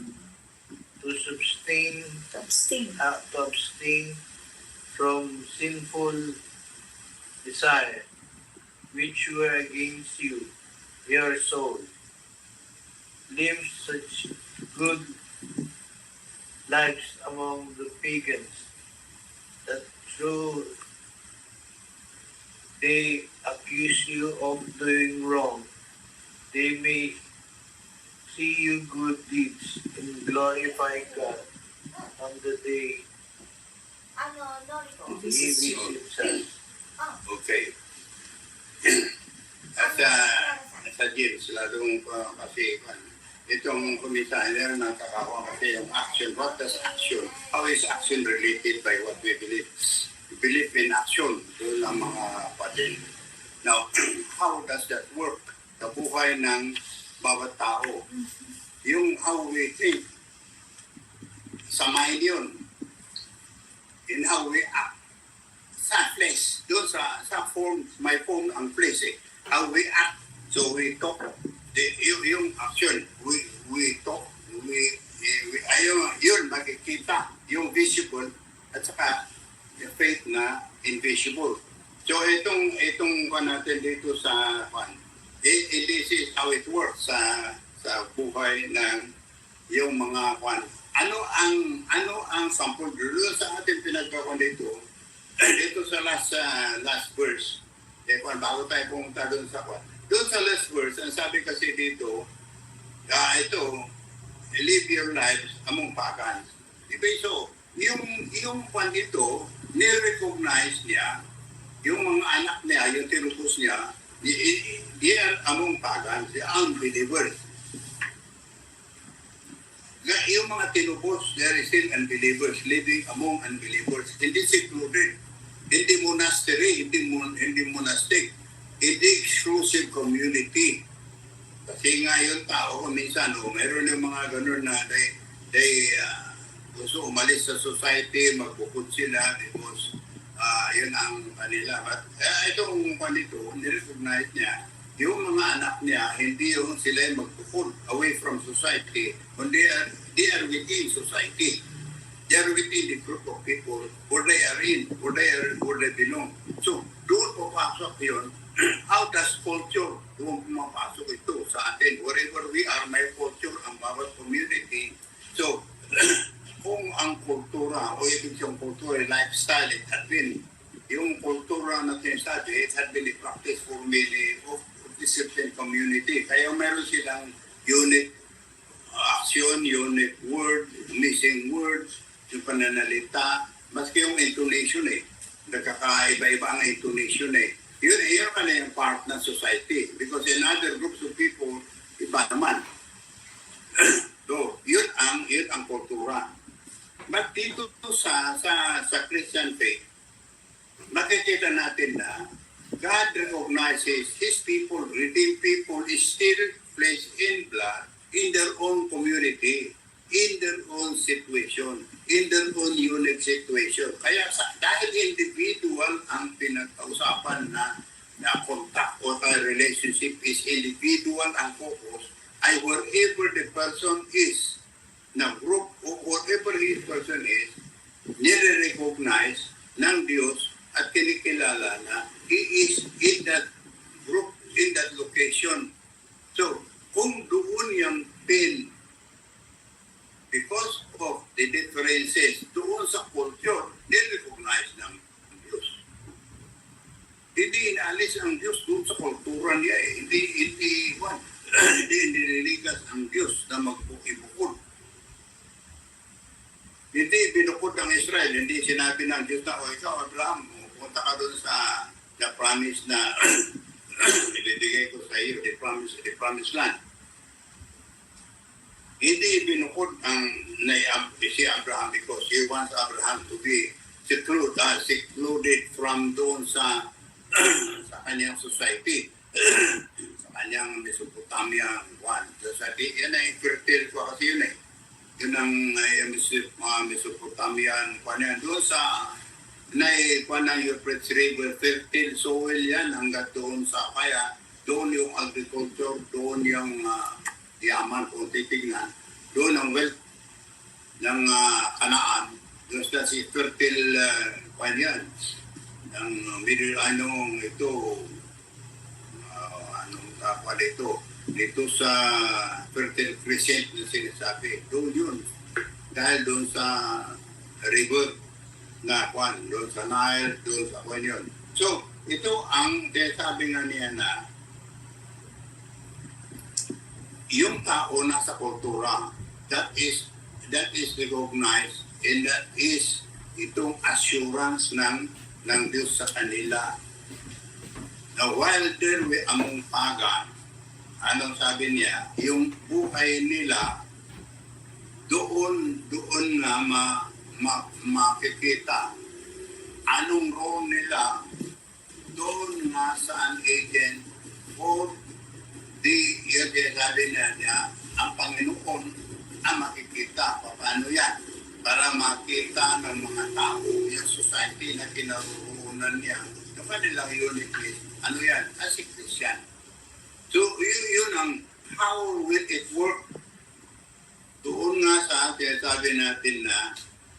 S3: to abstain from sinful desire, which were against you, your soul. Live such good lives among the pagans, that though they accuse you of doing wrong, they may see your good deeds and glorify God on the day He visits us.
S1: Okay. Sa James, lalong kasi itong commissioner na kakakuha kasi yung action. What does action? How is action related by what we believe? We believe in action. Doon ang mga patin. Now, how does that work? Sa buhay ng bawat tao. Yung how we think. Sa mind yun. In how we act. Sa place. Doon sa form, my form ang place eh. How we act. So we talk. Yung action, we talk. Yun makikita. Yung visible at saka the faith na invisible. So itong natin dito sa this is how it works sa buhay ng yung mga ano ang sample dito sa ating pinagkakon dito sa last verse. Bago tayo pumunta doon sa doon sa last verse, ang sabi kasi dito, ito, live your lives among pagans. Diba so, yung dito, ni-recognize niya, yung mga anak niya, yung tinupos niya, they are among pagans, they are unbelievers. Yung mga tinupos, they are still unbelievers, living among unbelievers. Hindi secluded, hindi monastery, hindi monastic, hindi exclusive community. Kasi nga yung tao, minsan, meron yung mga ganun na gusto umalis sa society, magbukod sila because yun ang kanila. But itong panito, nirecognize niya, yung mga anak niya, hindi yung sila yung magbukod away from society, kundi they are within society. They are within the group of people where they are in, where they belong. So, doon papasok yun. How does culture doon pumapasok ito sa atin? Wherever we are, may culture ang bawat community. So, kung ang kultura o ibig yung kultura, lifestyle, it had been, yung kultura na sinasabi, it had been a practice for many of the certain community. Kaya meron silang unique action, unique word, missing words, yung pananalita, maski yung intonation nagkakaiba-iba ang intonation Yun pala yung part ng society. Because in other groups of people, iba naman. So, yun ang kultura. But dito sa Christian faith, makikita natin na God recognizes His people, redeemed people, is still flesh and blood in their own community, in their own situation, in their own unique situation. Kaya dahil individual ang pinag-usapan na contact or relationship is individual ang focus, ay wherever the person is, na group o whatever his person is, nire-recognize ng Diyos at kinikilala na he is in that group, in that location. So, kung doon yung pain, because of the differences doon sa culture, nire-recognize ng Diyos. Hindi inaalis ang Diyos doon sa kultura niya Hindi nililigas ang Diyos na magpukibukod. Hindi binukod ng Israel, hindi sinabi ng Diyos na, ikaw, Abraham, punta ka doon sa the promise na ibibigay ko sa iyo, the promised land. Hindi binukod si Abraham because he wants Abraham to be secluded from doon sa kanyang society, sa kanyang Mesopotamia one. So, yan ay fertile ko kasi yun Yun ang Mesopotamian doon sa Euphrates River, fertile soil yan hanggang doon sa kaya doon yung agriculture, doon yung yaman kung titignan, doon ang wealth ng Kanaan, doon sa si fertile yan ng dito sa fertile crescent na sinasabi, doon yun. Dahil doon sa river na doon sa Nile, doon sa yun. So, ito ang sabi nga niya na yung tao nasa kultura, that is recognized and that is itong assurance ng Diyos sa kanila. Now, while there we among pagan, anong sabi niya, yung buhay nila doon na makikita anong role nila doon na sa an agent for sabi niya, ang Panginoon ang makikita paano yan para makita ng mga tao yung society na kinaroonan niya yung kanilang uniqueness as a Christian. So, yun ang how will it work? Doon nga sa atin, sabi natin na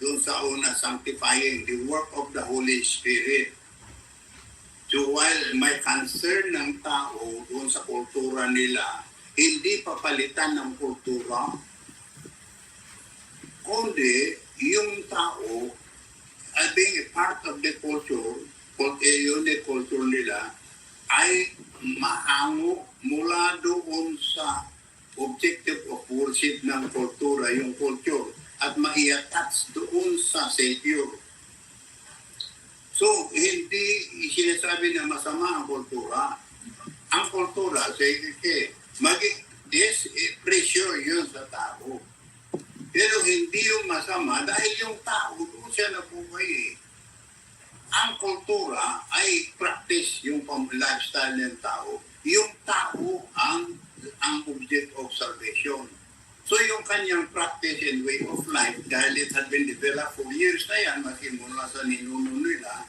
S1: doon sa una, sanctifying the work of the Holy Spirit. So, while may concern ng tao doon sa kultura nila, hindi papalitan ng kultura, kundi yung tao, being a part of the culture, unique culture nila, ay mahango mula doon sa objective of worship ng kultura, yung culture, at mai-attach doon sa Savior. So, hindi sinasabi na masama ang kultura. Ang kultura, pressure yun sa tao. Pero hindi yung masama dahil yung tao doon siya nabuhay Ang kultura ay practice yung lifestyle ng tao. Yung tao ang ang object of salvation. So yung kanyang practice and way of life, dahil it had been developed for years na yan, masimula sa ninuno nila,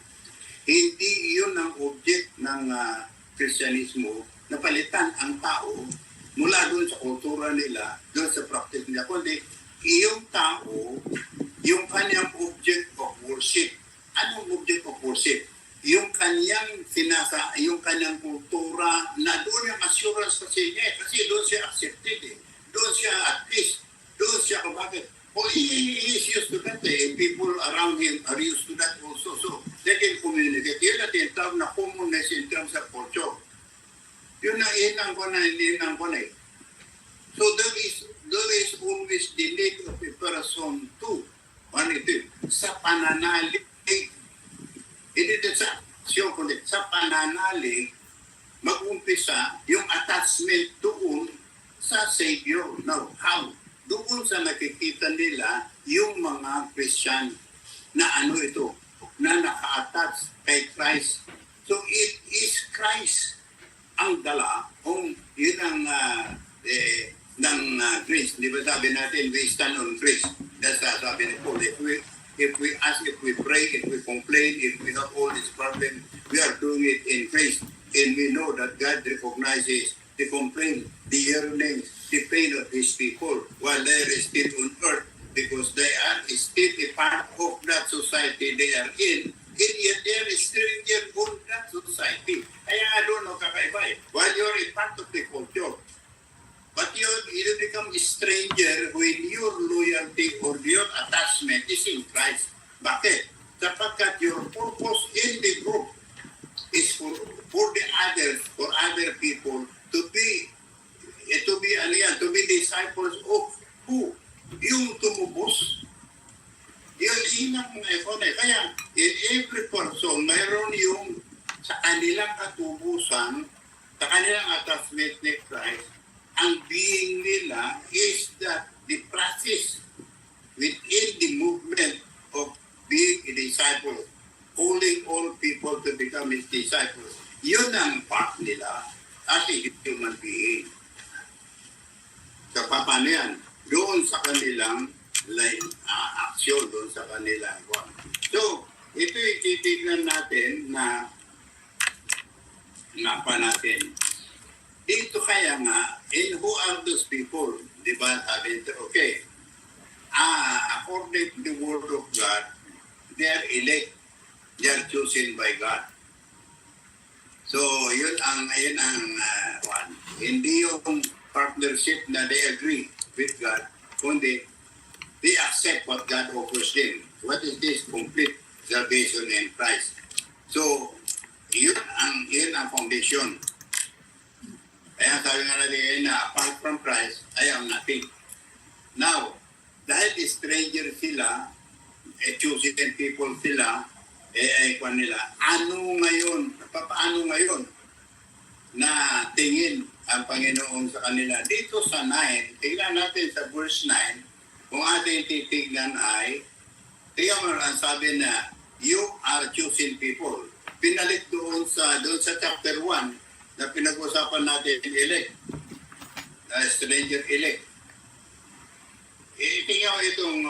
S1: hindi yun ang object ng Kristyanismo na palitan ang tao mula doon sa kultura nila, doon sa practice nila, kundi yung tao, yung kanyang object of worship. Anong object of worship? Yung kanyang yung kanyang kultura na doon yung assurance kasi niya, kasi doon siya accepted eh. Doon siya at peace. Doon siya bakit? Oh, he is used to that eh. People around him are used to that also. So, they can communicate. Yun na tinatawag na commonness in terms of culture. Yun na inang ko na, inang ko na eh. So, there is always the need of a person to, sa pananalig, hindi din sa aksyon kundi sa pananalig, mag-umpisa yung attachment doon sa Savior. Now, how? Doon sa nakikita nila yung mga Christian na na naka-attach kay Christ. So, it is Christ ang dala kung yun ang grace. Di ba sabi natin, we stand on grace. That's sabi ni Paul. If we ask, if we pray, if we complain, if we have all these problems, we are doing it in grace. And we know that God recognizes the complaint, the yearnings, the pain of His people while they are still on earth because they are still a part of that society they are in. And yet they are stranger on that society. Kaya I don't know kakaiba eh. While you're a part of the culture, but you become a stranger when your loyalty or your attachment is in Christ. Bakit? Sapagkat your purpose in the group is for the others, for other people to be disciples of who? Yung tumubos. Yun inang kaya in every person, mayroon yung sa kanilang katubusan, sa kanilang attachment ni Christ, ang being nila is that the process within the movement of being a disciple, calling all people to become His disciples. Yun ang part nila as a human being. So, paano yan? Doon sa kanilang aksyon, doon sa kanilang one. So, ito ititignan natin na natin. Dito kaya nga, and who are those people? Di ba? Sabi ito, okay. According to the word of God, they are elect. They are chosen by God. So, yun ang one. Hindi yung partnership na they agree with God, kundi they accept what God offers them. What is this? Complete salvation in Christ. So, yun ang foundation. Kaya sabi nga natin na apart from Christ, I am nothing. Now, dahil stranger sila, chosen people sila, paano ngayon na tingin ang Panginoon sa kanila? Dito sa 9, tingnan natin sa verse 9, kung ating titignan ay, tingnan mo ang sabi na, you are chosen people. Pinalit doon sa chapter 1, na pinag-usapan natin elect, stranger elect. Tingnan itong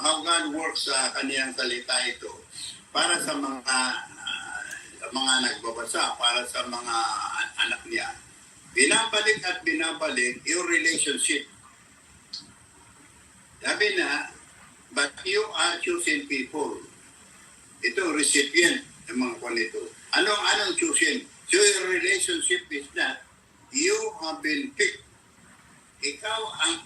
S1: how God works sa kaniyang salita ito para sa mga nagbabasa, para sa mga anak niya. Binabalik at binabalik yung relationship. Sabi na, but you are chosen people. Ito, recipient ng mga kwanito. Anong chosen? So your relationship is that you have been picked. Ikaw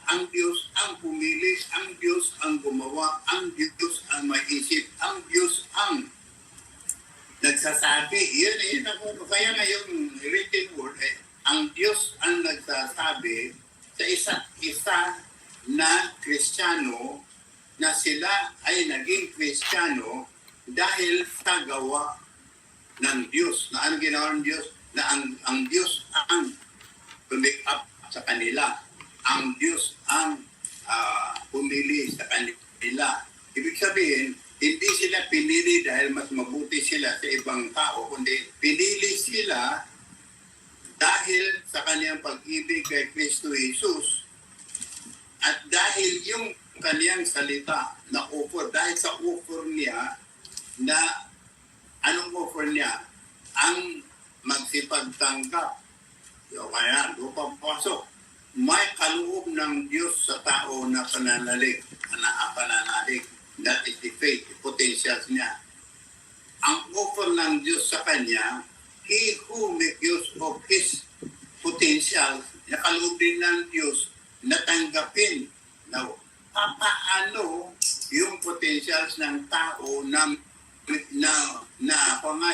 S1: ang Diyos ang pumili, ang Diyos ang gumawa, ang Diyos ang may-isip, ang Diyos ang nagsasabi. Yun kaya nga yung written word, ang Diyos ang nagsasabi sa isa't isa na Kristiyano na sila ay naging Kristiyano dahil sa gawa ng Diyos. Na ang ginawa ng Diyos? Na ang Diyos ang make up sa kanila. Ang Diyos ang pumili sa kanila. Ibig sabihin, hindi sila pinili dahil mas mabuti sila sa ibang tao, kundi pinili sila dahil sa kanyang pag-ibig kay Kristo Jesus at dahil yung kanyang salita na offer, dahil sa offer niya na anong offer niya? Ang magsipagtanggap. So, kaya, doon papasok. May kaloob ng Diyos sa tao na pananalig. That is the faith, the potentials niya. Ang offer ng Diyos sa kanya, He who make use of His potentials, nakaloob din ng Diyos na tanggapin. Now, paano yung potentials ng tao na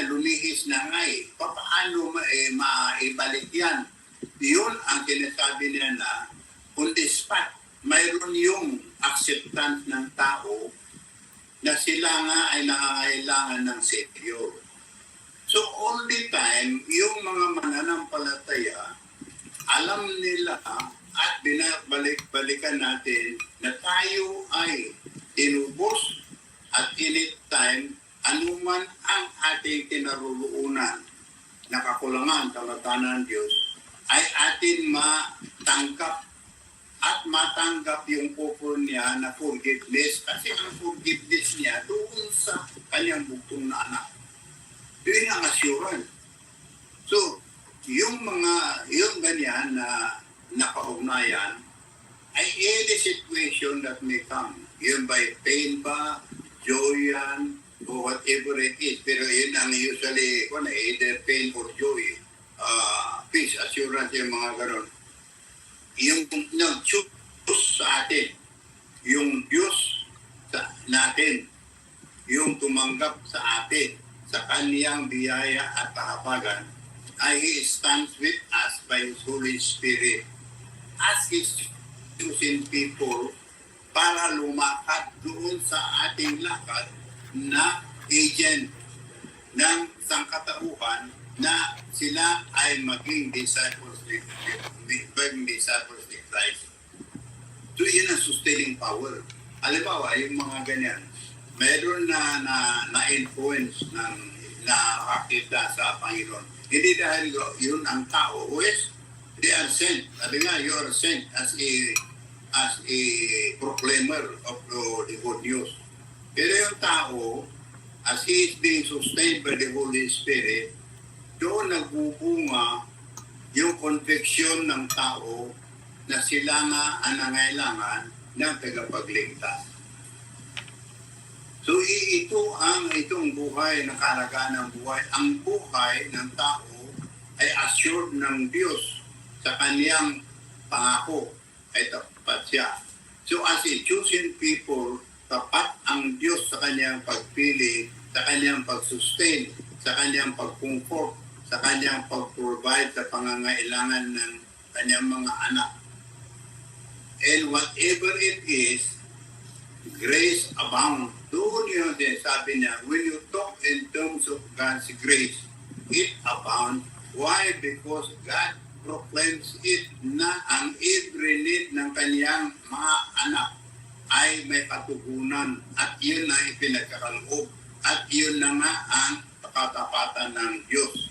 S1: lumihis na ngay? Paano maibalik yan? Yun ang sinasabi niya na on the spot, mayroon yung acceptance ng tao na sila nga ay nangangailangan ng Savior. So all the time, yung mga mananampalataya, alam nila at binabalik-balikan natin na tayo ay inubos at anytime, anuman ang ating kinaroroonan na kakulangan, kamatanan ng Diyos, ay atin matangkap at matanggap yung offer niya na forgiveness kasi ang forgiveness niya doon sa kanyang bugtong na anak. Yun ang assurance. So, yung ganyan na nakaugnayan ay any situation that may come. Yun by pain ba, joy yan, or whatever it is. Pero yun ang usually, either pain or joy. Peace, assurance, yung mga ganon. Yung nag-choose sa atin, yung Diyos natin, yung tumanggap sa atin, sa kaniyang biyaya at kahabagan, ay He stands with us by His Holy Spirit as His chosen people para lumakad doon sa ating lakad na agent ng sangkatauhan na sila ay maging disciples ni Christ. So yun ang sustaining power. Halimbawa, yung mga ganyan, mayroon na influence ng nakakita sa Panginoon. Hindi dahil yun ang tao. Yes, they are sent. Sabi nga, you are sent as a proclaimer of the good news. Pero yung tao, as he is being sustained by the Holy Spirit, doon nagbubunga yung conviction ng tao na sila nga ang nangailangan ng tagapagligtas. So itong buhay na kahalagaan ng buhay, ang buhay ng tao ay assured ng Diyos sa kaniyang pangako ay tapat siya. So as a chosen people, tapat ang Diyos sa kaniyang pagpili, sa kaniyang pag-sustain, sa kaniyang pag-comfort, sa kaniyang pag-provide sa pangangailangan ng kaniyang mga anak. And whatever it is, grace abound. Doon yun din, sabi niya, when you talk in terms of God's grace, it abounds. Why? Because God proclaims it na ang every need ng kaniyang mga anak ay may katugunan at yun na ipinagkakaloob at yun na nga ang katapatan ng Diyos.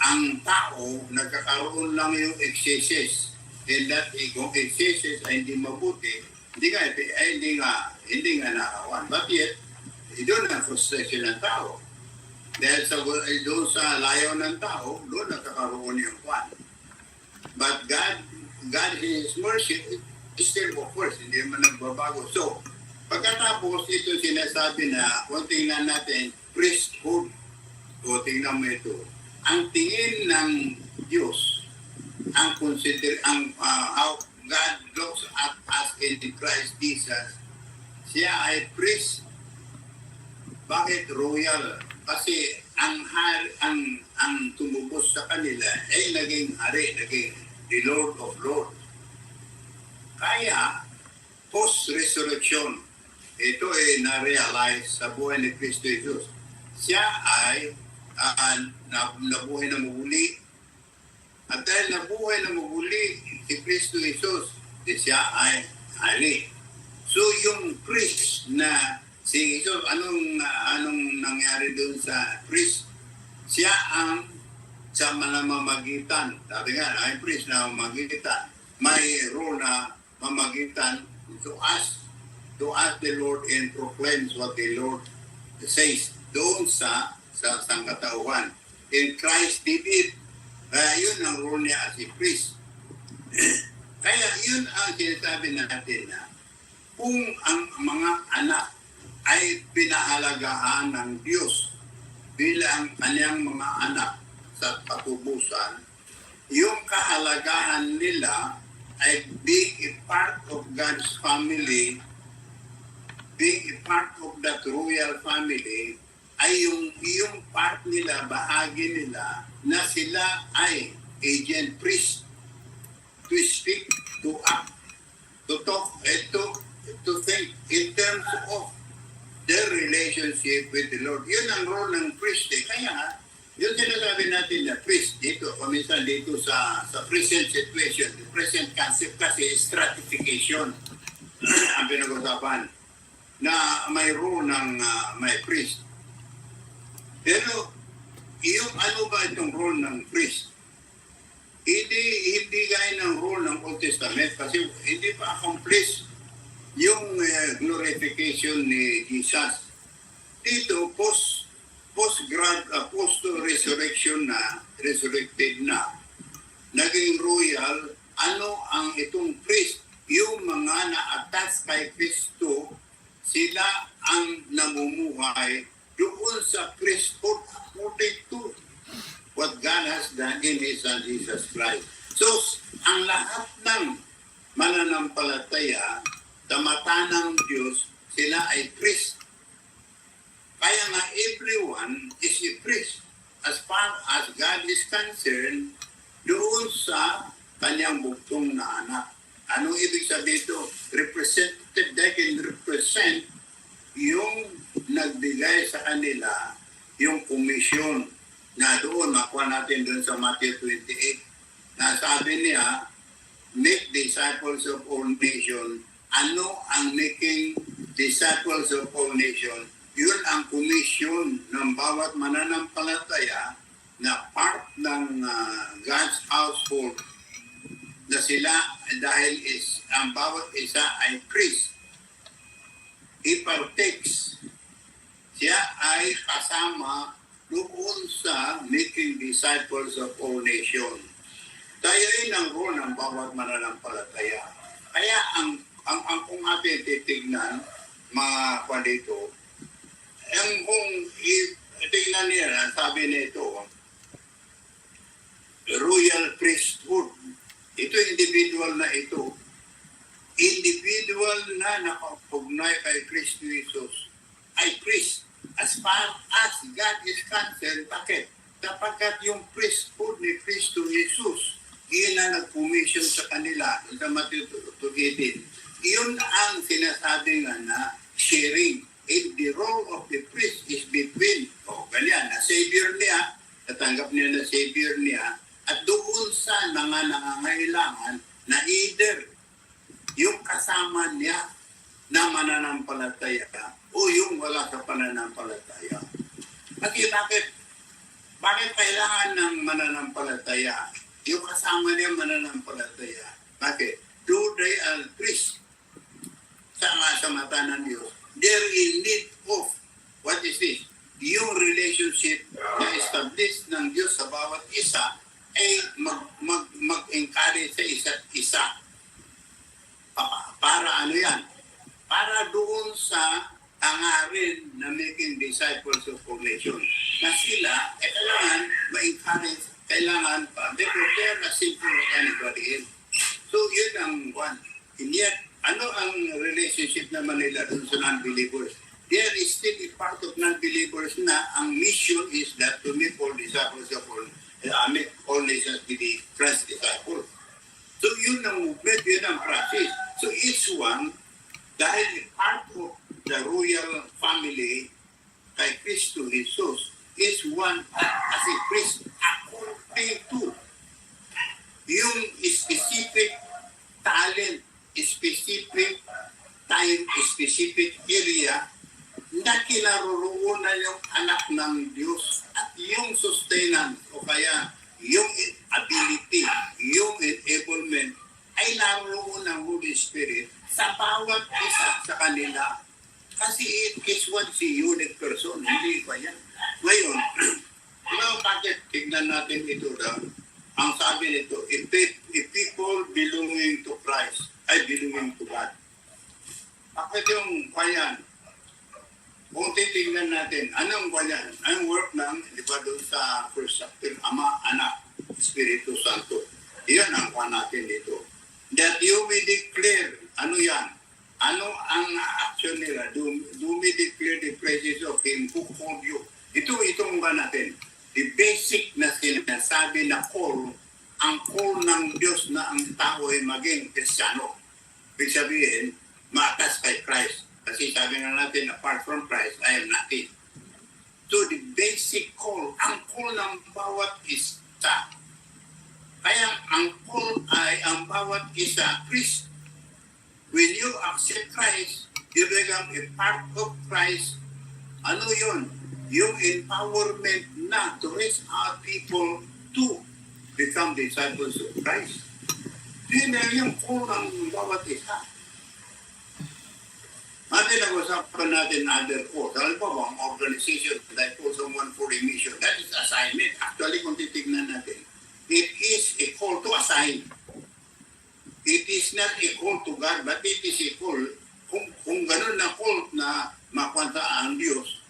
S1: Ang tao, nagkakaroon lang yung excesses. And that, kung excesses ay hindi mabuti, hindi nga nakawan. But yet, doon ang frustration ng tao. Dahil doon sa layo ng tao, doon nagkakaroon yung kwan. But God His mercy is still of course, hindi man nagbabago. So, pagkatapos ito sinasabi na, kung tingnan natin, priesthood, o tingnan mo ito, ang tingin ng Diyos, ang how God looks at us in Christ Jesus, siya ay priest. Bakit royal? Kasi ang tumubos sa kanila ay naging hari, naging the Lord of Lords. Kaya, post-resurrection, ito ay na-realize sa buhay ni Kristo Jesus. Siya ay nabuhay na muli. At dahil nabuhay na muli si Kristo Jesus, siya ay hari. So yung priest na si Jesus, anong nangyari doon sa priest? Siya ang sa mamamagitan. Sabi nga, high priest na mamamagitan. May role na mamagitan to ask the Lord and proclaims what the Lord says doon sa sangkatauhan. And Christ did it. Kaya yun ang role niya as a priest. Kaya yun ang sinasabi natin na kung ang mga anak ay pinahalagahan ng Diyos bilang kanyang mga anak sa katubusan, yung kahalagahan nila ay being a part of God's family, being a part of that royal family, ay yung part nila, bahagi nila, na sila ay agent priest to speak, to act, to talk, and to think in terms of their relationship with the Lord. Yun ang role ng priest. Kaya, yun sinasabi natin na priest dito, kuminsan dito sa present situation, the present concept kasi is stratification ang pinag-usapan na may role ng may priest. Pero, yung ano ba itong role ng priest? Hindi gaya ng role ng Old Testament kasi hindi pa accomplish yung glorification ni Jesus. Dito, post-resurrection na, resurrected na, naging royal, ano ang itong priest? Yung mga na-attach kay Kristo, sila ang namumuhay doon sa priesthood according to what God has done in His Son Jesus Christ. So, ang lahat ng mananampalataya sa mata ng Diyos, sila ay priest. Kaya nga, everyone is a priest. As far as God is concerned, doon sa kanyang bugtong na anak. Anong ibig sabihin ito? Representative, they can represent yung nagbigay sa kanila yung komisyon na doon, makuha natin doon sa Matthew 28, na sabi niya, make disciples of all nations. Ano ang making disciples of all nations? Yun ang komisyon ng bawat mananampalataya na part ng God's household na sila dahil ang bawat isa ay priest. He partakes. Siya ay kasama doon sa making disciples of all nations. Tayo rin ang role ng bawat mananampalataya. Kaya ang kung atin titignan, mga dito, kung tignan nila, sabi nito, royal priesthood. Ito individual na ito. Individual na nakapugnay kay Kristo Jesus ay priest. As far as God is concerned, bakit? Sapagkat yung priesthood ni Kristo Jesus, iyon na nag-commission sa kanila sa Matthew 18. Iyon ang sinasabi nga na sharing. And the role of the priest is between, ganyan, na Savior niya, natanggap niya na Savior niya, at doon sa nangangailangan na either yung kasama niya na mananampalataya o yung wala sa pananampalataya. Kasi bakit kailangan ng mananampalataya? Yung kasama niya mananampalataya. Bakit? Though they are priests sa mata ng Diyos, they're in need of, what is this? Yung relationship na established ng Diyos sa bawat isa ay mag-encourage sa isa't isa. Para ano yan? Para doon sa hangarin na making disciples of all nations. Na sila, kailangan ma-encourage, kailangan pa, because they're as simple as anybody else. So yun ang one. And yet, ano ang relationship naman nila dun sa non-believers? There is still a part of non-believers na ang mission is that to make all disciples of all, make all nations be the Christ disciples. So yun ang movement, yun ang practice. So each one, dahil part of the royal family kay Kristo Jesus, is one as a priest according to yung specific talent, specific time, specific area na kinaroroonan yung anak ng Diyos at yung sustenance o kaya yung ability, yung enablement ay naroon ng Holy Spirit sa bawat isa sa kanila. Kasi it is one si unique person, hindi ba yan? Ngayon, bakit tignan natin ito daw? Ang sabi nito, if people belonging to Christ ay belonging to God. Bakit yung bayan? Kung titignan natin, anong bayan? Ang work ng, di ba doon sa first chapter, Ama, Anak, Espiritu Santo. Iyan ang kuha natin dito. That you may declare, ano yan? Ano ang action nila? Do we declare the praises of Him who called you? Itong ba natin? The basic na sinasabi na call, ang call ng Diyos na ang tao ay maging Kristiyano. Ibig sabihin, maatas kay Christ. Kasi sabi nga natin, apart from Christ, I am nothing. So the basic call, ang call ng bawat isa. Kaya ang call ay ang bawat isa, Christ. When you accept Christ, you become a part of Christ. Ano yun? Yung empowerment na to raise our people to become disciples of Christ. Yun na yung call ng bawat isa. Natin nag-usapan natin other calls. Alam po ba, ang organization that calls someone for a mission, that is assignment. Actually, kung titignan natin, it is a call to assign. It is not a call to God, but it is a call. Kung ganun na call na makwanta ang Diyos,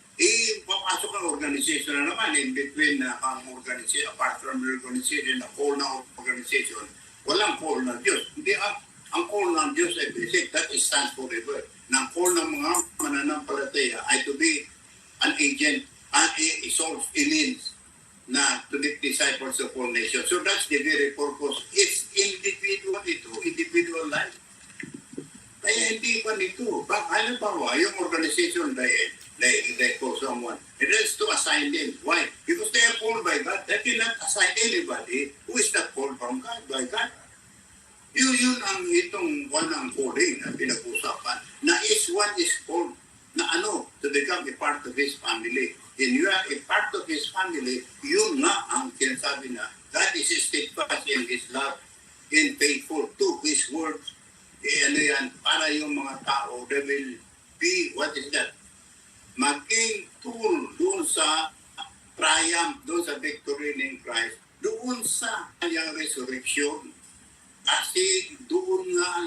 S1: papasok ang organization na naman in between ang organization, apart from the organization, na call na organization, walang call ng Diyos. Hindi ang call ng Diyos ay basic, that is stands forever. Nang call ng mga mananampalataya ay to be an agent, a source, a means na to make disciples of all nations. So that's the very purpose. It's individual life. Kaya hindi pa nito. Halimbawa, yung organization they call someone, it is to assign them. Why? Because they are called by God. They cannot assign anybody who is not called from God, by God. Yun ang itong ang calling na pinag-usapan. Na one is called na to become a part of His family. And you are a part of His family, yun nga ang sinasabi na God is steadfast in His love and faithful to His words. Para yung mga tao, they will be, what is that? Maging tool doon sa triumph, doon sa victory ng Christ, doon sa kanyang resurrection. Kasi doon nga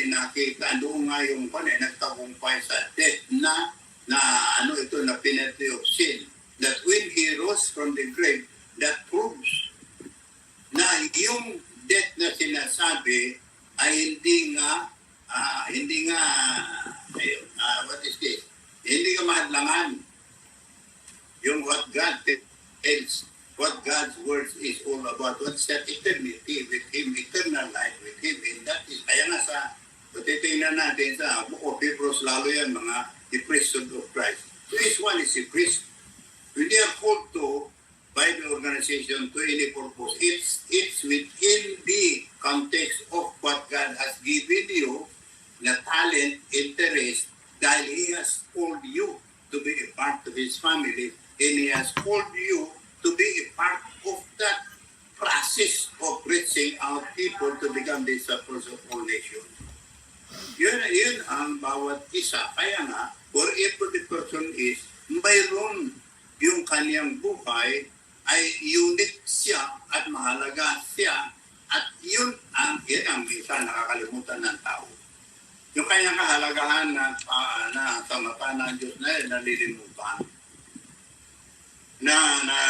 S1: nakita, doon nga yung nagtagumpay sa death na penalty of sin. That when He rose from the grave, that proves na yung death na sinasabi ay hindi nga what is this? Hindi ka mahadlangan. Yung what God tells, what God's words is all about. What's that eternity with Him, eternal life with Him. And that is, kaya nga titingnan natin sa Book of Hebrews, lalo yan the priesthood of Christ. So this one is a priest. When they are called to by the organization to any purpose, it's within the context of what God has given you, na talent, interest, dahil He has called you to be a part of His family, and He has called you to be a part of that process of reaching out people to become disciples of all nations. Yun ang bawat isa. Kaya nga, wherever the person is, mayroon yung kanyang buhay ay unique siya at mahalaga siya. At yun ang minsan nakakalimutan ng tao. Yung kanyang kahalagahan na sa mata ng Diyos na yun, nalilimutan. Na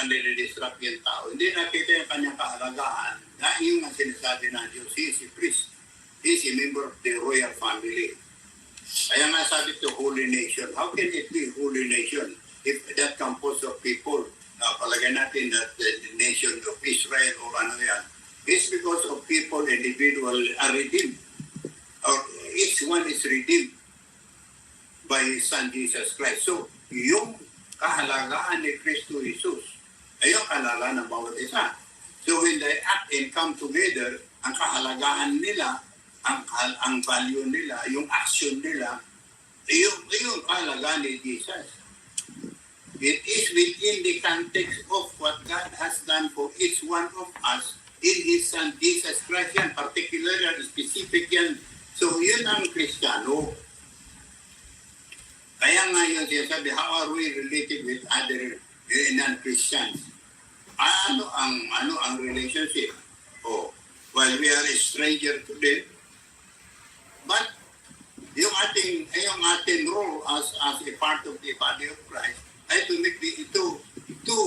S1: nililidistract yung tao. Hindi nakita yung kanyang kahalagahan na yung sinasabi ng Diyos, He is a priest. He is a member of the royal family. Kaya nga sabi to holy nation. How can it be holy nation if that composed of people, palagay natin that the nation of Israel or yan, it's because of people, individual are redeemed. Or each one is redeemed by His Son Jesus Christ. So, yung kahalagaan ni Kristo Jesus ay yung kahalagaan ng bawat isa. So when they act and come together, ang kahalagaan nila, ang value nila, yung action nila, yung kahalagaan ni Jesus. It is within the context of what God has done for each one of us in His Son Jesus Christ yan, particular yan, specific yan. So yun ang Kristiyano. Kaya nga yun siya sabi, how are we related with other non-Christians? Ano ang relationship? Oh, well, we are a stranger to them, but yung ating role as a part of the body of Christ ay to make to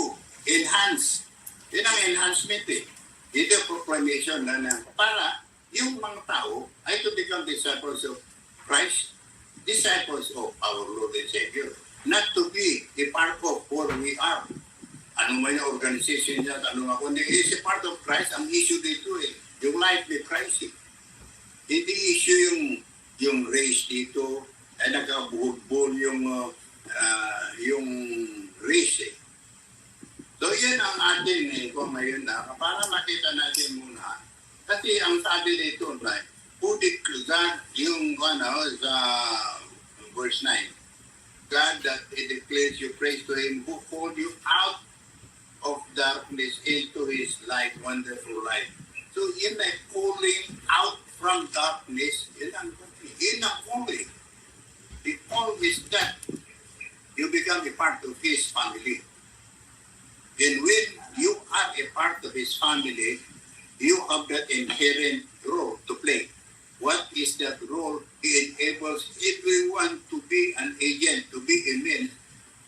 S1: enhance. Yun ang enhancement eh. Ito yung proclamation na para yung mga tao ay to become disciples of Christ, disciples of our Lord and Savior. Not to be a part of what we are. Ano man yung organization niya, ano nga, kundi is a part of Christ, ang issue dito eh. Yung life with Christ eh. Hindi issue yung race dito, ay nagkabuhol yung race eh. So yun ang atin eh, kung ngayon na, para makita natin muna. Kasi ang sabi dito, right, who declared yung sa verse 9, God that He declares you praise to Him who called you out of darkness into His light, wonderful light. So yun ay calling out from darkness, yun ang calling. The call is that you become a part of His family. And when you are a part of His family, you have that inherent role to play. What is that role? He enables everyone to be an agent, to be a man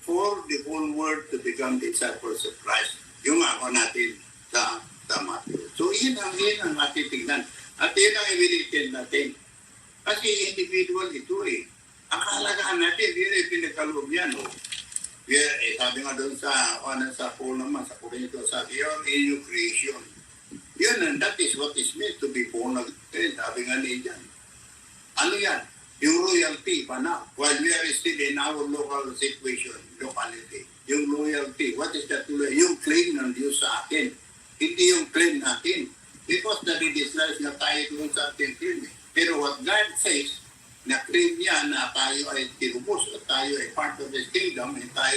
S1: for the whole world to become disciples of Christ. Yung ako natin sa Matthew. So yun ang ating tignan. At yun ang i-militin natin. Kasi individual ito eh. Ang kahalagaan natin, yun ay pinagkaloob yan. Oh. Sabi nga doon sa Paul naman, sa Corinto, sabi, you're a new creation. Yun, and that is what is meant to be born again. Sabi nga niya. Ano yan? Yung royalty pa na. While we are still in our local situation, locality. Yung loyalty, what is that? Yung claim ng Diyos sa atin. Hindi yung claim natin. Because nadidislike na tayo doon sa ating claim. Pero what God says, na claim niya na tayo ay tinubos at tayo ay part of His kingdom and tayo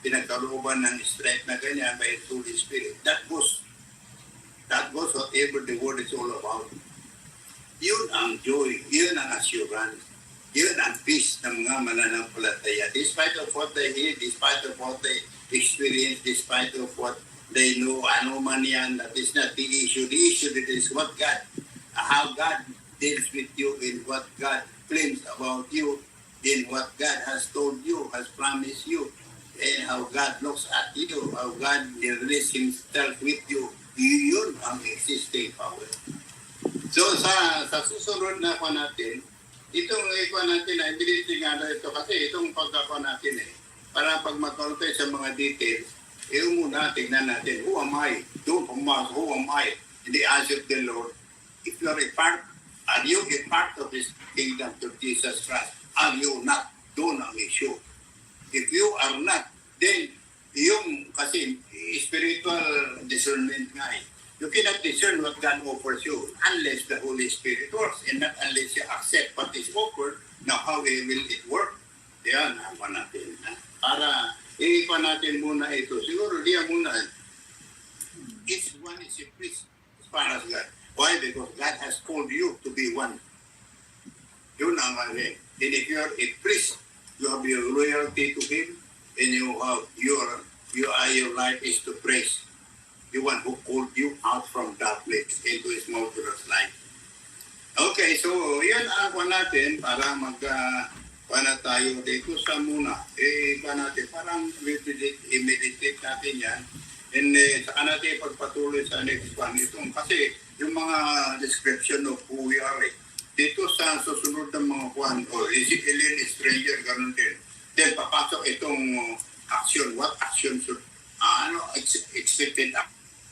S1: pinagkalooban ng strength na ganyan by His Holy Spirit. That goes whatever the word is all about. Yun ang joy, yun ang assurance, yun ang peace ng mga mananampalataya. Despite of what they hear, despite of what they experience, despite of what they know, ano man yan, that is not the issue. The issue is what God, how God deals with you and what God claims about you, in what God has told you, has promised you, and how God looks at you, how God relates Himself with you. Yun ang existing power. So sa susunod na ako natin, itong ikuha natin ay bilitin nga ito kasi itong pagkakuha natin para pag magkaroon tayo sa mga details, muna tignan natin, who am I? Doon pumasok, who am I? In the eyes of the Lord. If you are a part, are you a part of His kingdom to Jesus Christ? Are you not? Doon ang issue. If you are not, then yung kasi spiritual discernment nga you cannot discern what God offers you unless the Holy Spirit works and not unless you accept what is offered. Now, how will it work? Yan, ako natin. Para iipan natin muna ito. Siguro diyan muna. Each one is a priest as far as God. Why? Because God has called you to be one. Yun ang mali. And if you are a priest, you have your loyalty to Him, and you have your life is to praise the one who called you out from darkness into His marvelous light. Okay, so yan ang kuha natin para na tayo dito sa muna. Natin, parang i-meditate natin yan. And saka natin pagpatuloy sa next one. Itong, kasi yung mga description of who we are, dito sa susunod ng mga kuhan, is it alien, stranger, ganun din. Then papasok itong action. What action should, expected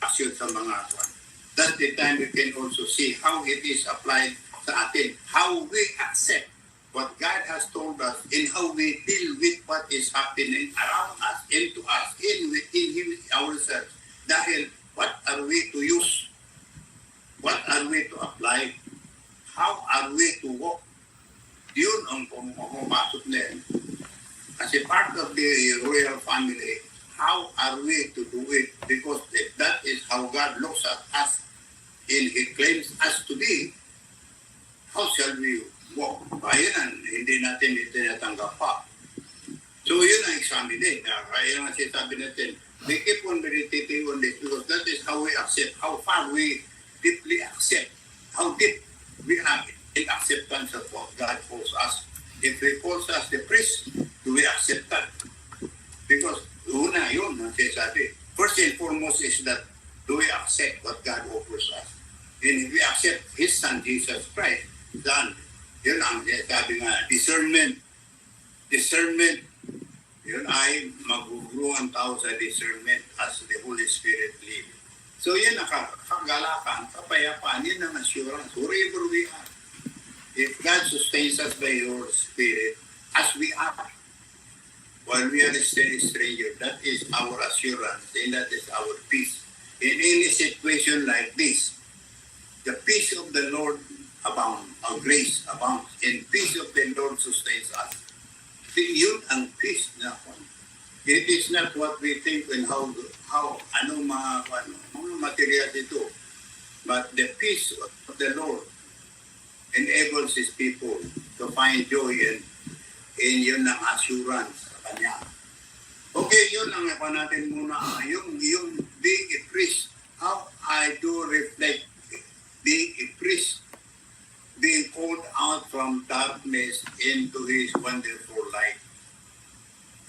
S1: action sa mga kuhan. That's the time we can also see how it is applied sa atin. How we accept what God has told us and how we deal with what is happening around us and to us in Him ourselves. Dahil what are we to use? What are we to apply? How are we to walk? Yun ang pumapasok na yan. as a part of the royal family, how are we to do it? Because if that is how God looks at us and He claims us to be, how shall we walk? Ayun ang hindi natin itinatanggap pa. So yun ang examine din. Kaya nga sinasabi natin, we keep on meditating on this because that is how we accept, how far we deeply accept, how deep we are in acceptance of what God calls us. If He calls us the priest, do we accept that? Because una yun ang sinasabi. First and foremost is that do we accept what God offers us? And if we accept His Son, Jesus Christ, then yun ang sinasabi nga, discernment. Discernment. Yun ay magugro ang tao sa discernment as the Holy Spirit lead. So yan ang kagalakan, kapayapaan, yun ang assurance, wherever we are. If God sustains us by your Spirit, as we are, while we are still strangers, that is our assurance and that is our peace. In any situation like this, the peace of the Lord abounds, our grace abounds, and peace of the Lord sustains us. Yun ang peace na it is not what we think and how mga material ito, but the peace of the Lord enables His people to find joy in yun ang assurance sa Kanya. Okay, yun ang ako natin muna. Yung being a priest, how I do reflect being a priest, being called out from darkness into His wonderful light.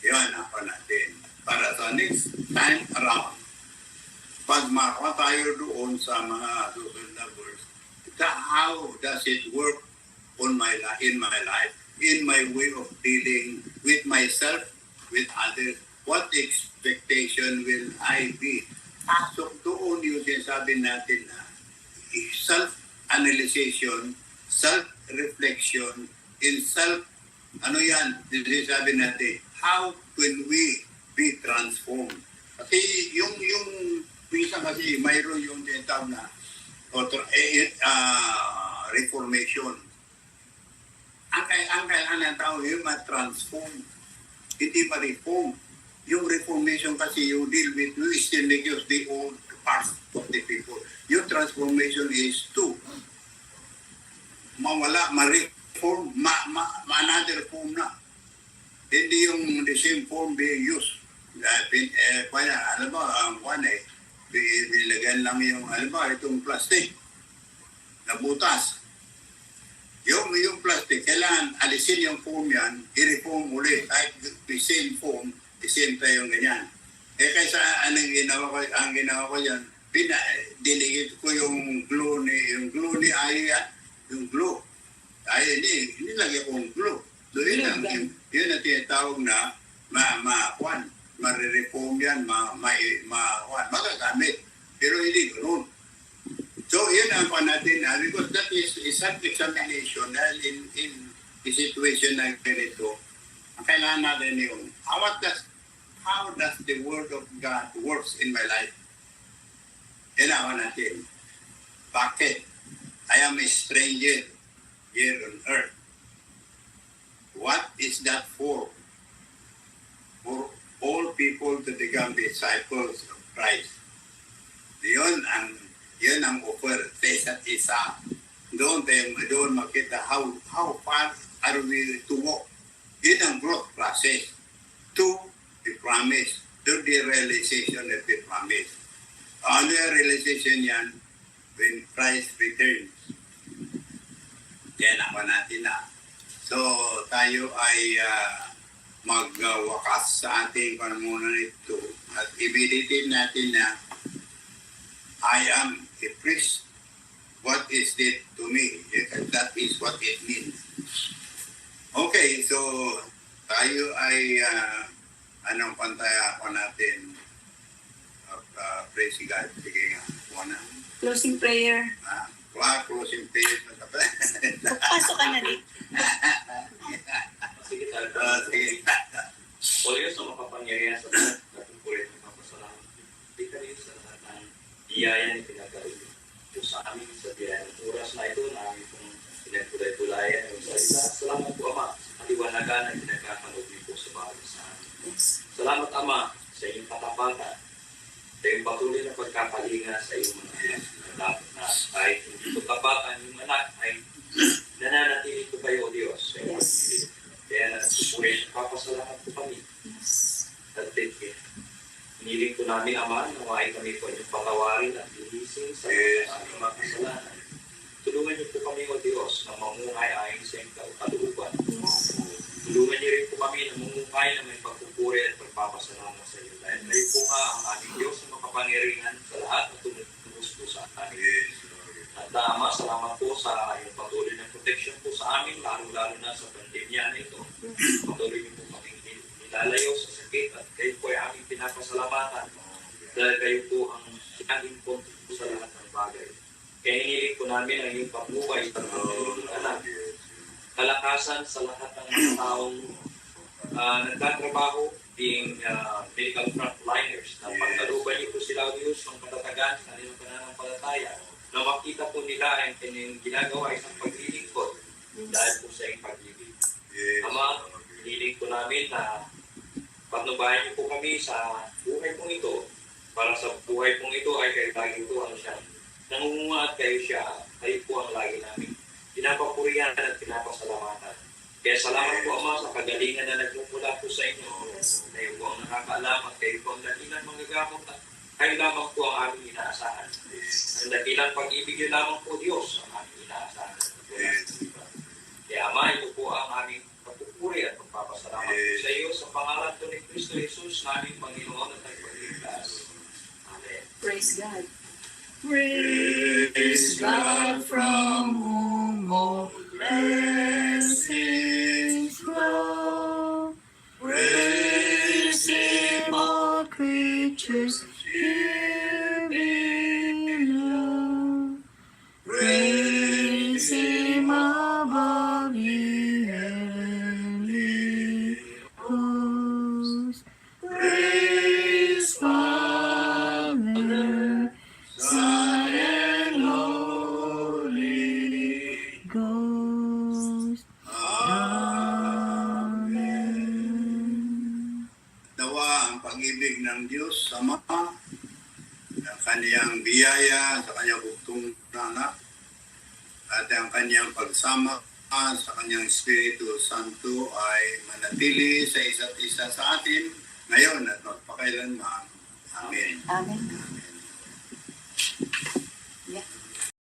S1: Yan ako natin. Para sa next time around, pag makawa tayo doon sa mga susunod na verse, how does it work in my life, in my way of dealing with myself, with others? What expectation will I be? Pasok doon yung sinasabi natin na self-analyzation, self-reflection, in sinasabi natin, how can we be transformed? Kasi yung minsan kasi mayroon yung tinatawag na reformation. Ang kailangan ng tao yung ma-transform, hindi ma-reform. Yung reformation kasi you deal with, you still negate the old parts of the people. Yung transformation is to mawala, ma-reform, another form na. Hindi yung the same form being used. Alam mo, bilagyan lang yung, itong plastic na butas. Yung plastic, kailangan alisin yung foam yan, i-reform ulit. Kahit the same foam, the same tayo ganyan. Kaysa ang ginawa ko yan, diligit ko yung glue ni Ayo yan. Yung glue. Ay, nilagay ko yung glue. So yun ang tinatawag na ma-reform yan, magagamit. Pero hindi ganoon. So yun ang natin because that is a self-examination dahil in the situation na ganito, ang kailangan natin yung how does the Word of God works in my life? Yan ang natin. Bakit? I am a stranger here on earth. What is that for? For all people to become disciples of Christ. Yun ang offer sa isa't isa. Doon makita how far are we to walk. Yun ang growth process to the promise, to the realization of the promise. Ano yung realization yan? When Christ returns. Yan ako natin na. So tayo ay magwakas sa ating panumunan nito at i-meditate natin na I am a priest. What is it to me? That is what it means. Okay, so tayo ay anong pantaya ko natin? Praise God. Sige nga.
S4: Closing prayer.
S1: Closing prayer.
S4: Pasok ka na rin.
S2: Sige tayo.
S1: Sige.
S2: O Diyos, ang makapangyarihan sa lahat, natin po rin magpapasalamat. Hindi ka rin sa lahat ng biyaya na pinagkaroon po sa amin sa biyaya ng oras na ito na aming pong pinagtulay-tulayan ng salita. Salamat po, Ama, sa kaliwanagan na pinagkakanood niyo po sa bahay. pagkakalinga sa iyong mga anak na dapat na kahit hindi ko tapat ang iyong anak ay nananatili ko kayo, O Diyos.
S4: Yes.
S2: Kaya nagpupulit, papasalamat ko kami.
S4: Yes.
S2: At thank you. Hiniling ko namin, Ama, nawain kami po inyong patawarin at lihisin sa aming mga kasalanan. Tulungan niyo po kami, O Diyos, na mamuhay ayon sa iyong kalooban. Tulungan niyo rin po kami na mamuhay na may pagpupuri at pagpapasalamat sa iyo. Dahil kayo po nga ang aming Diyos na makapangyarihan sa lahat at tumutulong po sa amin. At Ama, salamat po sa iyong patuloy na protection po sa amin, lalo-lalo na sa pandemya na ito. Patuloy niyo po kami nilalayo sa sakit at kayo po ay aming pinapasalamatan dahil kayo po ang sinaging punto po sa lahat ng bagay. Kaya hiniling po namin ang iyong pabuhay sa mga anak. Kalakasan sa lahat ng mga taong nagtatrabaho, being medical frontliners, na pagkaluban niyo po sila, O Diyos, ng katatagan sa kanilang pananampalataya, na makita po nila ang kanyang ginagawa isang paglilingkod dahil po sa iyong pag-ibig. Ama, hiniling po namin na patnubayan niyo po kami sa buhay pong ito, para sa buhay pong ito ay kayo lagi po ang siya. Nangunguha at kayo siya, kayo po ang lagi namin pinapapurihan at pinapasalamatan. Kaya salamat po, Ama, sa kagalingan na nagmumula po sa inyo. Kayo po ang nakakaalam at kayo po ang dakilang manggagamot at kayo lamang po ang aming inaasahan. Ang dakilang pag-ibig yun lamang po, Diyos, ang aming inaasahan. Kaya Ama, ito po ang aming pagpupuri at pagpapasalamat po sa iyo sa pangalan po ni Kristo Jesus, naming Panginoon at Nagpagligtas. Amen.
S4: Praise God. Praise God from whom all blessings flow. Praise Him, all creatures here below. Praise Him above the heavenly hosts. Praise Father, Son, and Holy Ghost. Amen.
S1: Nawa ang pag-ibig ng Diyos Ama, ang kaniyang biyaya sa kanyang bugtong na anak, at ang kanyang pagsama sa kanyang Espiritu Santo ay manatili sa isa't isa sa atin ngayon at magpakailanman. Amen.
S4: Amen.